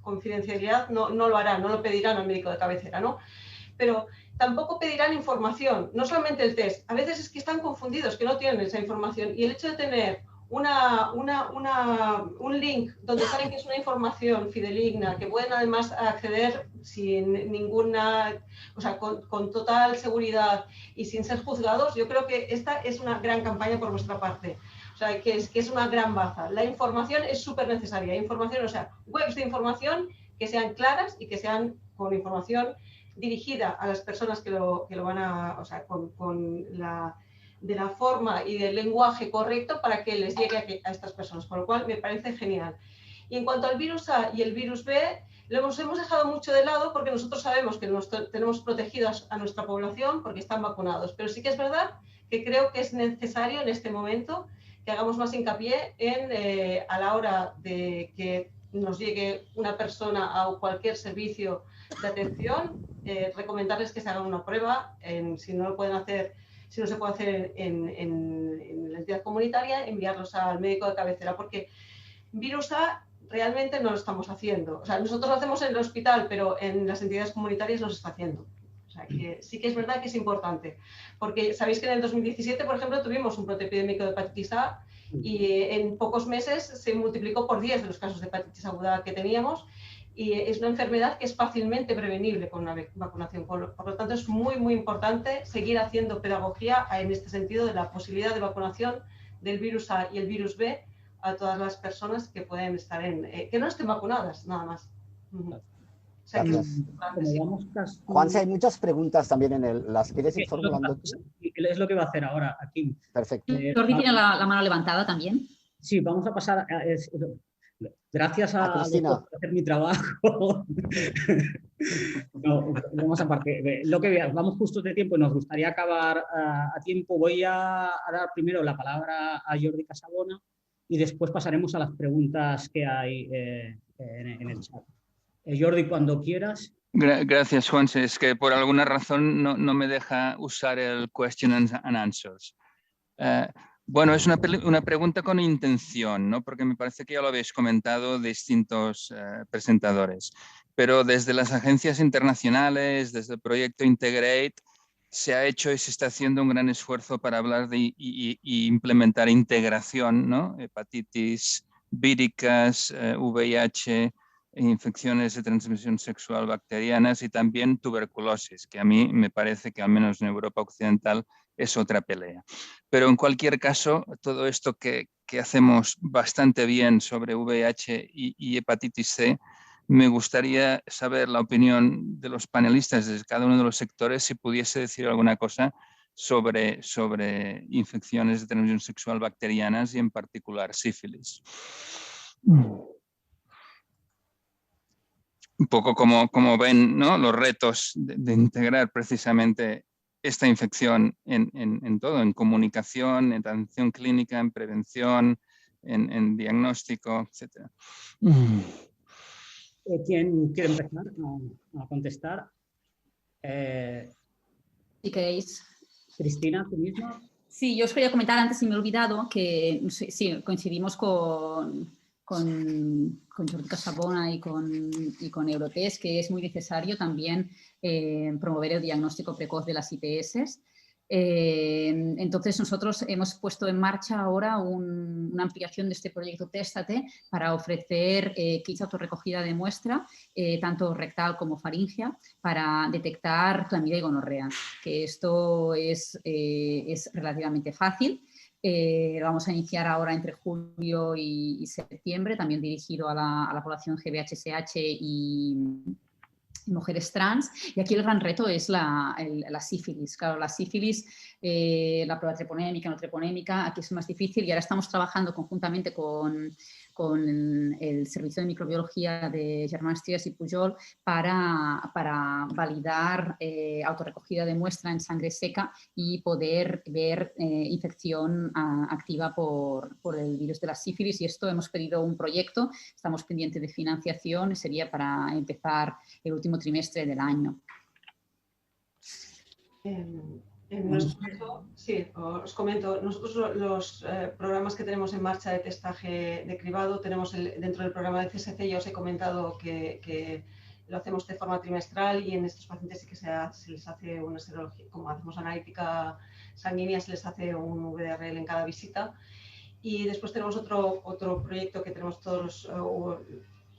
confidencialidad no lo harán, no lo pedirán al médico de cabecera, ¿no? Pero tampoco pedirán información, no solamente el test. A veces es que están confundidos, que no tienen esa información, y el hecho de tener un link donde saben que es una información fidedigna, que pueden además acceder sin ninguna, o sea, con total seguridad y sin ser juzgados, yo creo que esta es una gran campaña por vuestra parte. O sea, que es una gran baza. La información es súper necesaria. Información, o sea, webs de información que sean claras y que sean con información dirigida a las personas que lo van a, o sea, de la forma y del lenguaje correcto para que les llegue a estas personas, por lo cual me parece genial. Y en cuanto al virus A y el virus B, lo hemos dejado mucho de lado porque nosotros sabemos que tenemos protegidos a nuestra población porque están vacunados, pero sí que es verdad que creo que es necesario en este momento que hagamos más hincapié a la hora de que nos llegue una persona a cualquier servicio de atención, recomendarles que se hagan una prueba, si no se puede hacer en la entidad comunitaria, enviarlos al médico de cabecera, porque virus A realmente no lo estamos haciendo. O sea, nosotros lo hacemos en el hospital, pero en las entidades comunitarias no se está haciendo. O sea, que sí que es verdad que es importante, porque sabéis que en el 2017, por ejemplo, tuvimos un brote epidémico de hepatitis A y en pocos meses se multiplicó por 10 de los casos de hepatitis aguda que teníamos, y es una enfermedad que es fácilmente prevenible con una vacunación. Por lo tanto, es muy, muy importante seguir haciendo pedagogía en este sentido de la posibilidad de vacunación del virus A y el virus B a todas las personas que pueden estar que no estén vacunadas, nada más. O sea, que Juanse, hay muchas preguntas también ¿las quieres ir formulando? Es lo que va a hacer ahora aquí. Perfecto. Jordi tiene la mano levantada también. Sí, vamos a pasar. Gracias a Cristina por hacer mi trabajo. No, vamos aparte. Vamos justos de tiempo y nos gustaría acabar a tiempo. Voy a dar primero la palabra a Jordi Casabona y después pasaremos a las preguntas que hay en el chat. Jordi, cuando quieras. Gracias, Juanse. Es que por alguna razón no me deja usar el question and answers. Bueno, es una pregunta con intención, ¿no? Porque me parece que ya lo habéis comentado distintos presentadores. Pero desde las agencias internacionales, desde el proyecto Integrate, se ha hecho y se está haciendo un gran esfuerzo para hablar de y implementar integración, ¿no? Hepatitis víricas, VIH, infecciones de transmisión sexual bacterianas y también tuberculosis, que a mí me parece que al menos en Europa Occidental es otra pelea. Pero en cualquier caso, todo esto que hacemos bastante bien sobre VIH y hepatitis C, me gustaría saber la opinión de los panelistas de cada uno de los sectores, si pudiese decir alguna cosa sobre infecciones de transmisión sexual bacterianas y en particular sífilis. Un poco como ven, ¿no? Los retos de integrar precisamente esta infección en todo, en comunicación, en atención clínica, en prevención, en diagnóstico, etc. ¿Quién quiere empezar a contestar? Si queréis. Cristina, ¿tú misma? Sí, yo os quería comentar antes y me he olvidado que sí, coincidimos con Jordi Casabona y con Eurotest, que es muy necesario también promover el diagnóstico precoz de las ITS. Entonces, nosotros hemos puesto en marcha ahora una ampliación de este proyecto Téstate para ofrecer kits de autorrecogida de muestra, tanto rectal como faríngea, para detectar clamidia y gonorrea, que esto es relativamente fácil. Lo vamos a iniciar ahora entre julio y septiembre, también dirigido a la población GVHSH y mujeres trans. Y aquí el gran reto es la sífilis. Claro, la sífilis, la prueba treponémica, no treponémica, aquí es más difícil y ahora estamos trabajando conjuntamente con el Servicio de Microbiología de Germán Trias y Pujol para validar autorrecogida de muestra en sangre seca y poder ver infección activa por el virus de la sífilis. Y esto hemos pedido un proyecto, estamos pendientes de financiación, sería para empezar el último trimestre del año. En nuestro caso, sí, os comento, nosotros los programas que tenemos en marcha de testaje de cribado, tenemos dentro del programa de CSC, ya os he comentado que lo hacemos de forma trimestral y en estos pacientes sí que se les hace una serología, como hacemos analítica sanguínea, se les hace un VDRL en cada visita. Y después tenemos otro proyecto que tenemos todos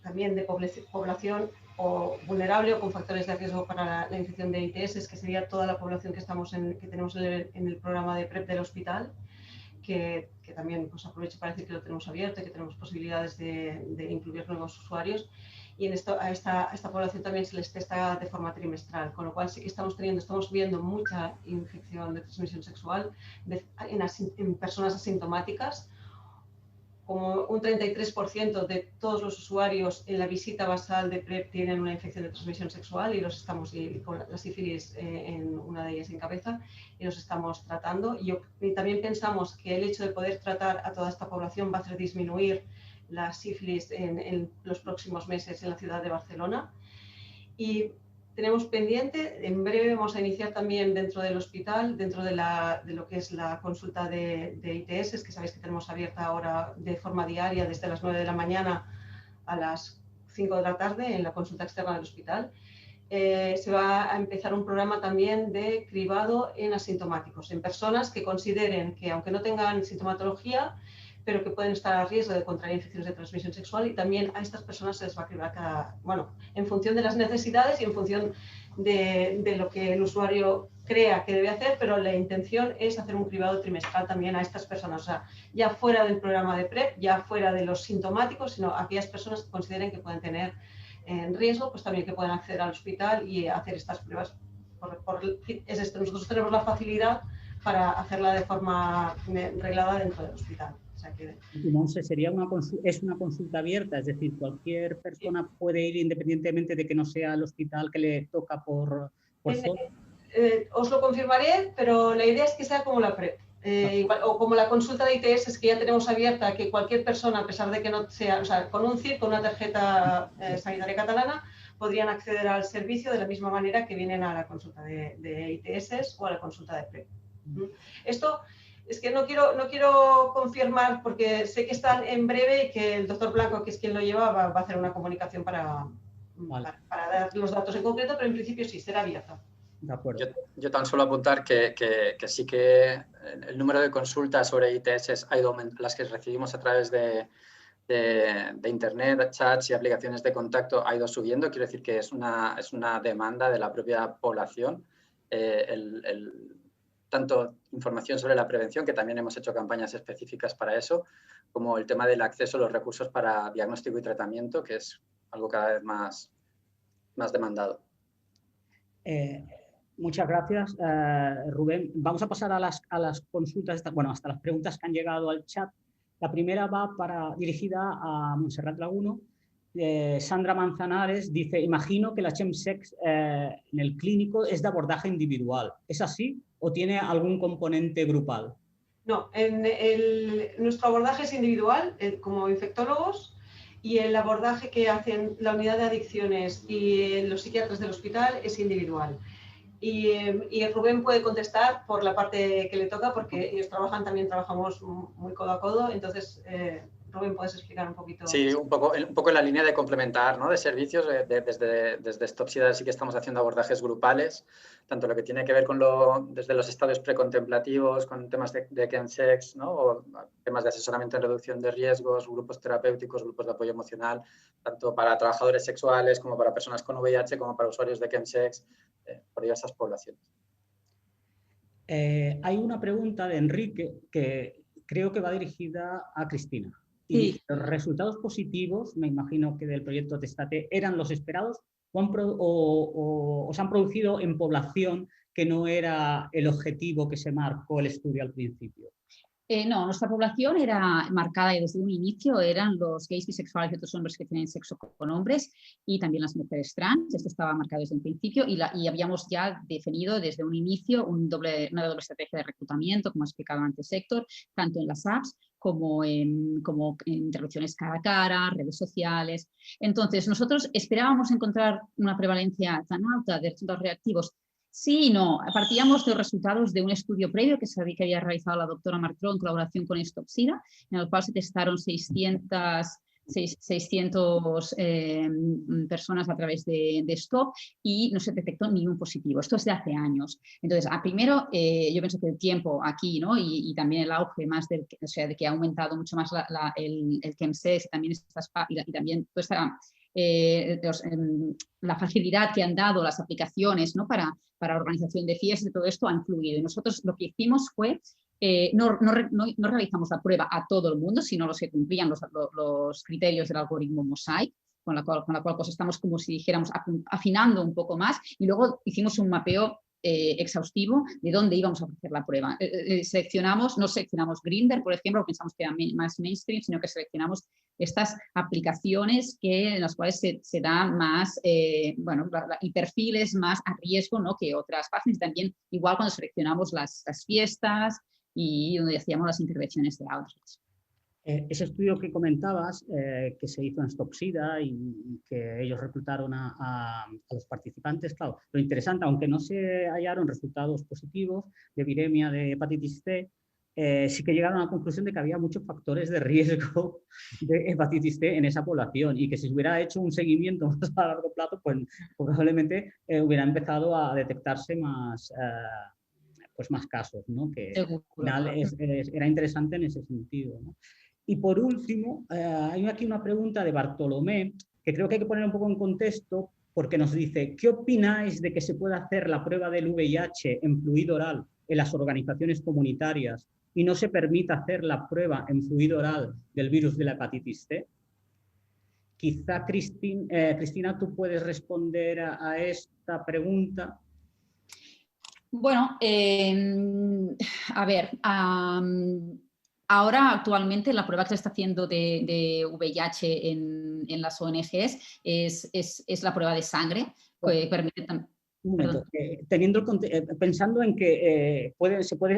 también de población o vulnerable o con factores de riesgo para la infección de ITS, que sería toda la población que tenemos en el programa de PrEP del hospital, que también pues, aprovecho para decir que lo tenemos abierto y que tenemos posibilidades de incluir nuevos usuarios. Y a esta población también se les testa de forma trimestral, con lo cual sí que estamos viendo mucha infección de transmisión sexual en personas asintomáticas. Como un 33% de todos los usuarios en la visita basal de PrEP tienen una infección de transmisión sexual y con la sífilis en una de ellas en cabeza y los estamos tratando. Y también pensamos que el hecho de poder tratar a toda esta población va a hacer disminuir la sífilis en los próximos meses en la ciudad de Barcelona. Y tenemos pendiente, en breve vamos a iniciar también dentro del hospital, dentro de lo que es la consulta de ITS, que sabéis que tenemos abierta ahora de forma diaria desde las 9 de la mañana a las 5 de la tarde en la consulta externa del hospital. Se va a empezar un programa también de cribado en asintomáticos, en personas que consideren que aunque no tengan sintomatología, pero que pueden estar a riesgo de contraer infecciones de transmisión sexual, y también a estas personas se les va a cribar en función de las necesidades y en función de lo que el usuario crea que debe hacer, pero la intención es hacer un cribado trimestral también a estas personas, o sea, ya fuera del programa de PrEP, ya fuera de los sintomáticos, sino a aquellas personas que consideren que pueden tener en riesgo, pues también que puedan acceder al hospital y hacer estas pruebas. Nosotros tenemos la facilidad para hacerla de forma reglada dentro del hospital. O sea que... Monse, es una consulta abierta, es decir, cualquier persona puede ir independientemente de que no sea el hospital que le toca por zona. Os lo confirmaré, pero la idea es que sea como la PrEP. O como la consulta de ITS es que ya tenemos abierta, que cualquier persona, a pesar de que no sea, o sea, con un CIP, con una tarjeta sanitaria catalana, podrían acceder al servicio de la misma manera que vienen a la consulta de ITS o a la consulta de PrEP. Esto es que no quiero confirmar porque sé que están en breve y que el doctor Blanco, que es quien lo lleva, va a hacer una comunicación para dar los datos en concreto, pero en principio sí, será abierta. De acuerdo. Yo tan solo apuntar que sí que el número de consultas sobre ITS ha ido aumentando, las que recibimos a través de internet, chats y aplicaciones de contacto ha ido subiendo. Quiero decir que es una demanda de la propia población. Tanto información sobre la prevención, que también hemos hecho campañas específicas para eso, como el tema del acceso a los recursos para diagnóstico y tratamiento, que es algo cada vez más demandado. Muchas gracias, Rubén. Vamos a pasar a las consultas, hasta las preguntas que han llegado al chat. La primera va dirigida a Montserrat Laguno. Sandra Manzanares dice, imagino que la chemsex en el clínico es de abordaje individual. ¿Es así o tiene algún componente grupal? No, nuestro abordaje es individual como infectólogos, y el abordaje que hacen la unidad de adicciones y los psiquiatras del hospital es individual. Y Rubén puede contestar por la parte que le toca, porque ellos también trabajamos muy codo a codo. Entonces, Rubén, ¿puedes explicar un poquito? Sí, un poco en la línea de complementar, ¿no?, de servicios. Desde Stopsida sí que estamos haciendo abordajes grupales, tanto lo que tiene que ver desde los estadios precontemplativos, con temas de chemsex, ¿no?, o temas de asesoramiento en reducción de riesgos, grupos terapéuticos, grupos de apoyo emocional, tanto para trabajadores sexuales como para personas con VIH, como para usuarios de chemsex, por diversas poblaciones. Hay una pregunta de Enrique que creo que va dirigida a Cristina. Y Sí. los resultados positivos, me imagino que del proyecto Testate, ¿eran los esperados o se han producido en población que no era el objetivo que se marcó el estudio al principio? No, nuestra población era marcada desde un inicio, eran los gays, bisexuales y otros hombres que tienen sexo con hombres, y también las mujeres trans. Esto estaba marcado desde un principio y habíamos ya definido desde un inicio una doble estrategia de reclutamiento, como ha explicado antes Héctor, tanto en las apps como en interrupciones cara a cara, redes sociales. Entonces, nosotros esperábamos encontrar una prevalencia tan alta de resultados reactivos. Sí y no. Partíamos de los resultados de un estudio previo que había realizado la doctora Martró en colaboración con Stopsida, en el cual se testaron 600 personas a través de Stop y no se detectó ningún positivo. Esto es de hace años. Entonces, primero, yo pienso que el tiempo aquí, ¿no?, y también el auge más de que ha aumentado mucho más el chemsex y también toda esta... la facilidad que han dado las aplicaciones, ¿no?, para organización de fiestas y todo esto ha influido. Y nosotros lo que hicimos fue, no realizamos la prueba a todo el mundo, sino los que cumplían los criterios del algoritmo Mosaic, con la cual pues estamos, como si dijéramos, afinando un poco más, y luego hicimos un mapeo exhaustivo de dónde íbamos a hacer la prueba. No seleccionamos Grindr, por ejemplo, pensamos que era más mainstream, sino que seleccionamos estas aplicaciones en las cuales se da más, y perfiles más a riesgo, ¿no?, que otras páginas. También igual cuando seleccionamos las fiestas y donde hacíamos las intervenciones de outreach. Ese estudio que comentabas, que se hizo en Stopsida y que ellos reclutaron a los participantes, claro, lo interesante, aunque no se hallaron resultados positivos de viremia, de hepatitis C, sí que llegaron a la conclusión de que había muchos factores de riesgo de hepatitis C en esa población, y que si se hubiera hecho un seguimiento más a largo plazo, pues probablemente hubiera empezado a detectarse más casos, ¿no?, que al final era interesante en ese sentido, ¿no? Y por último, hay aquí una pregunta de Bartolomé, que creo que hay que poner un poco en contexto, porque nos dice, ¿qué opináis de que se pueda hacer la prueba del VIH en fluido oral en las organizaciones comunitarias y no se permita hacer la prueba en fluido oral del virus de la hepatitis C? Quizá, Cristina, tú puedes responder a esta pregunta. Bueno, a ver, ahora actualmente la prueba que se está haciendo de VIH en las ONGs es la prueba de sangre, que permite también... Un momento, pensando en que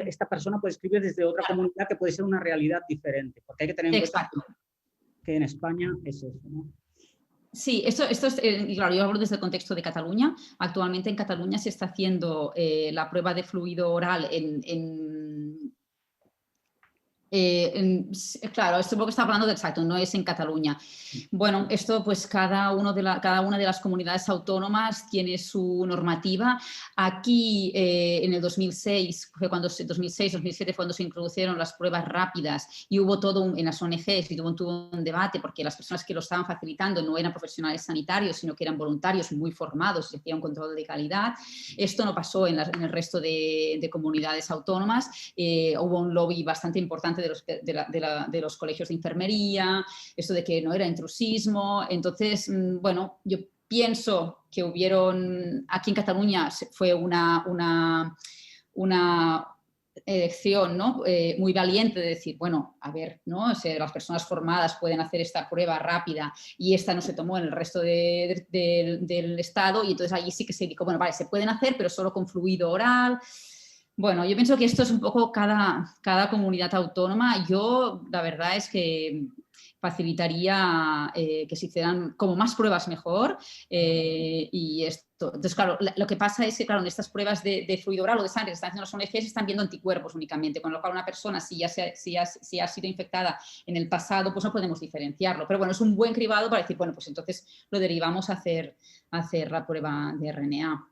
esta persona puede escribir desde otra comunidad que puede ser una realidad diferente, porque hay que tener en cuenta que en España es eso, ¿no? Sí, esto es, claro, yo hablo desde el contexto de Cataluña. Actualmente en Cataluña se está haciendo la prueba de fluido oral claro, esto es lo que está hablando de exacto, no es en Cataluña. Bueno, esto pues cada una de las comunidades autónomas tiene su normativa. Aquí en el 2006, fue cuando 2006-2007 fue cuando se introdujeron las pruebas rápidas y hubo todo en las ONGs y tuvo un debate porque las personas que lo estaban facilitando no eran profesionales sanitarios, sino que eran voluntarios muy formados y hacían un control de calidad. Esto no pasó en el resto de comunidades autónomas. Hubo un lobby bastante importante de los colegios de enfermería, esto de que no era intrusismo. Entonces, bueno, yo pienso que aquí en Cataluña fue una elección, ¿no? Muy valiente de decir, bueno, a ver, ¿no? O sea, las personas formadas pueden hacer esta prueba rápida y esta no se tomó en el resto del Estado, y entonces allí sí que se dijo, bueno, vale, se pueden hacer, pero solo con fluido oral. Bueno, yo pienso que esto es un poco cada comunidad autónoma. Yo, la verdad es que facilitaría que se hicieran como más pruebas mejor y esto. Entonces, claro, lo que pasa es que, claro, en estas pruebas de fluido oral o de sangre que están haciendo las ONGs están viendo anticuerpos únicamente, con lo cual una persona, si ha sido infectada en el pasado, pues no podemos diferenciarlo. Pero bueno, es un buen cribado para decir, bueno, pues entonces lo derivamos a hacer la prueba de RNA.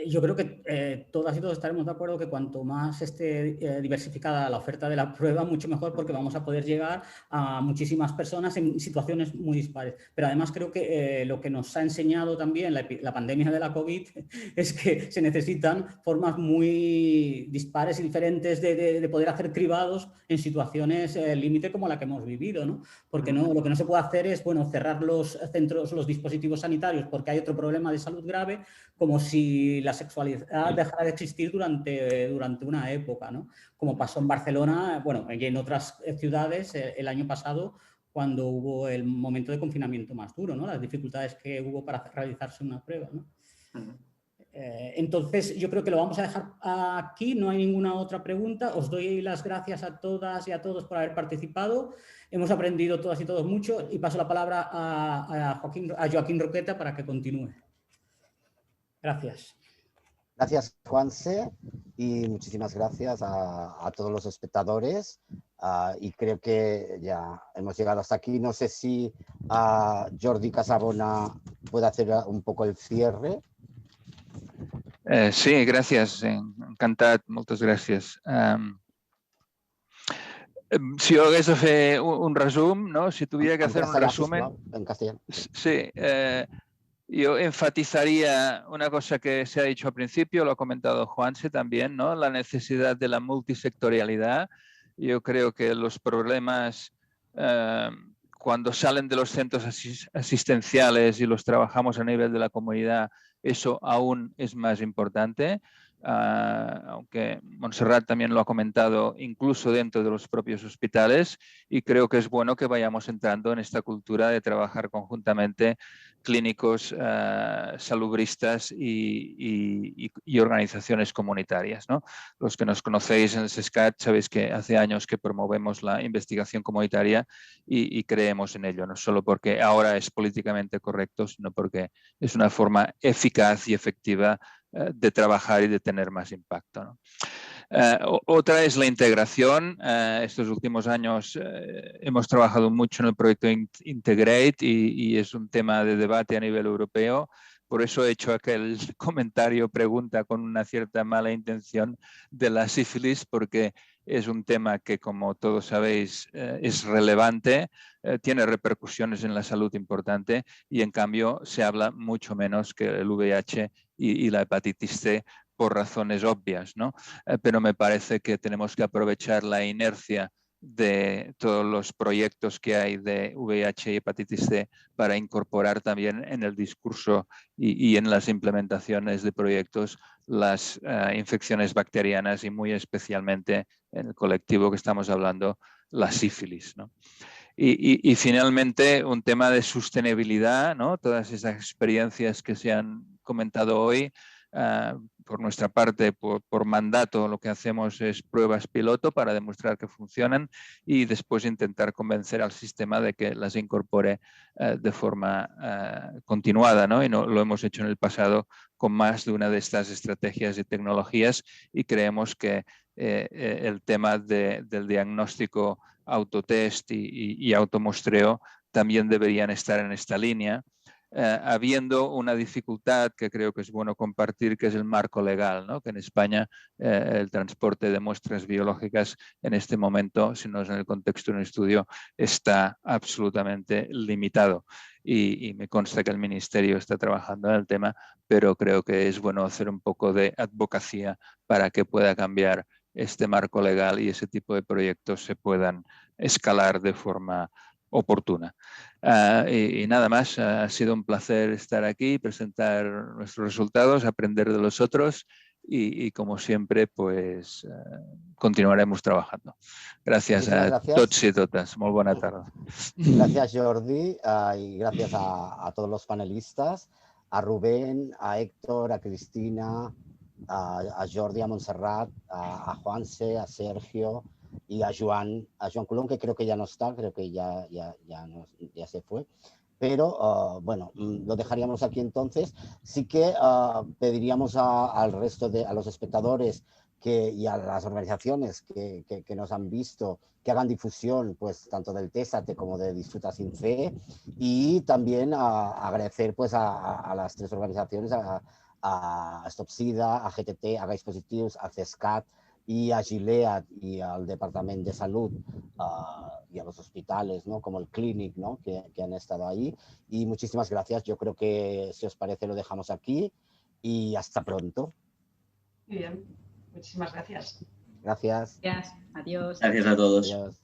Yo creo que todas y todos estaremos de acuerdo que cuanto más esté diversificada la oferta de la prueba, mucho mejor, porque vamos a poder llegar a muchísimas personas en situaciones muy dispares. Pero además creo que lo que nos ha enseñado también la pandemia de la COVID es que se necesitan formas muy dispares y diferentes de poder hacer cribados en situaciones límite como la que hemos vivido, ¿no? Porque lo que no se puede hacer es, bueno, cerrar los centros, los dispositivos sanitarios porque hay otro problema de salud grave, como si la sexualidad dejara de existir durante una época, ¿no? Como pasó en Barcelona, bueno, y en otras ciudades el año pasado, cuando hubo el momento de confinamiento más duro, ¿no? Las dificultades que hubo para realizarse una prueba, ¿no? Entonces, yo creo que lo vamos a dejar aquí, no hay ninguna otra pregunta. Os doy las gracias a todas y a todos por haber participado. Hemos aprendido todas y todos mucho y paso la palabra a Joaquín Roqueta para que continúe. Gracias. Gracias, Juanse, y muchísimas gracias a todos los espectadores. Y creo que ya hemos llegado hasta aquí. No sé si Jordi Casabona puede hacer un poco el cierre. Sí, gràcies. Encantat, moltes gràcies. Si yo hagués de fer un resum, ¿no? Si tuviera que hacer un resumen... En castellano. Sí, yo enfatizaría una cosa que se ha dicho al principio, lo ha comentado Juanse también, ¿no? La necesidad de la multisectorialidad. Yo creo que los problemas, cuando salen de los centros asistenciales y los trabajamos a nivel de la comunidad, eso aún es más importante. Aunque Montserrat también lo ha comentado, incluso dentro de los propios hospitales, y creo que es bueno que vayamos entrando en esta cultura de trabajar conjuntamente clínicos, salubristas y organizaciones comunitarias, ¿no? Los que nos conocéis en el SESCAT sabéis que hace años que promovemos la investigación comunitaria y creemos en ello, no solo porque ahora es políticamente correcto, sino porque es una forma eficaz y efectiva de trabajar y de tener más impacto, ¿no? Otra es la integración. Estos últimos años hemos trabajado mucho en el proyecto Integrate y es un tema de debate a nivel europeo. Por eso he hecho aquel comentario, pregunta con una cierta mala intención de la sífilis, porque es un tema que, como todos sabéis, es relevante, tiene repercusiones en la salud importante y en cambio se habla mucho menos que el VIH y la hepatitis C por razones obvias, ¿no? Pero me parece que tenemos que aprovechar la inercia de todos los proyectos que hay de VIH y hepatitis C para incorporar también en el discurso y en las implementaciones de proyectos las infecciones bacterianas y muy especialmente en el colectivo que estamos hablando, la sífilis, ¿no? Y finalmente un tema de sostenibilidad, ¿no? Todas esas experiencias que se han comentado hoy, por nuestra parte, por mandato, lo que hacemos es pruebas piloto para demostrar que funcionan y después intentar convencer al sistema de que las incorpore de forma continuada, ¿no? Y lo hemos hecho en el pasado con más de una de estas estrategias y tecnologías y creemos que el tema del diagnóstico autotest y automuestreo también deberían estar en esta línea, habiendo una dificultad que creo que es bueno compartir, que es el marco legal, ¿no? Que en España el transporte de muestras biológicas en este momento, si no es en el contexto de un estudio, está absolutamente limitado. Y me consta que el Ministerio está trabajando en el tema, pero creo que es bueno hacer un poco de advocacia para que pueda cambiar este marco legal y ese tipo de proyectos se puedan escalar de forma oportuna. Y nada más, ha sido un placer estar aquí, presentar nuestros resultados, aprender de los otros y como siempre, pues continuaremos trabajando. Gràcies a tots i totes. Molt bona tarda. Gracias, Jordi, y gracias a todos los panelistas, a Rubén, a Héctor, a Cristina, a Jordi, a Montserrat, a Juanse, a Sergio y a Joan Colom, que creo que ya no está, creo que ya se fue. Pero bueno, lo dejaríamos aquí entonces. Sí que pediríamos al resto a los espectadores y a las organizaciones que nos han visto que hagan difusión, pues tanto del Tésate como de Disfruta Sin Fe, y también agradecer pues a las tres organizaciones, a Stop SIDA, a GTT, a Gais Positius, a CESCAT y a Gilead y al Departamento de Salud y a los hospitales, ¿no? Como el Clinic, ¿no? que han estado ahí. Y muchísimas gracias. Yo creo que, si os parece, lo dejamos aquí y hasta pronto. Muy bien. Muchísimas gracias. Gracias. Gracias. Adiós. Gracias a todos. Adiós.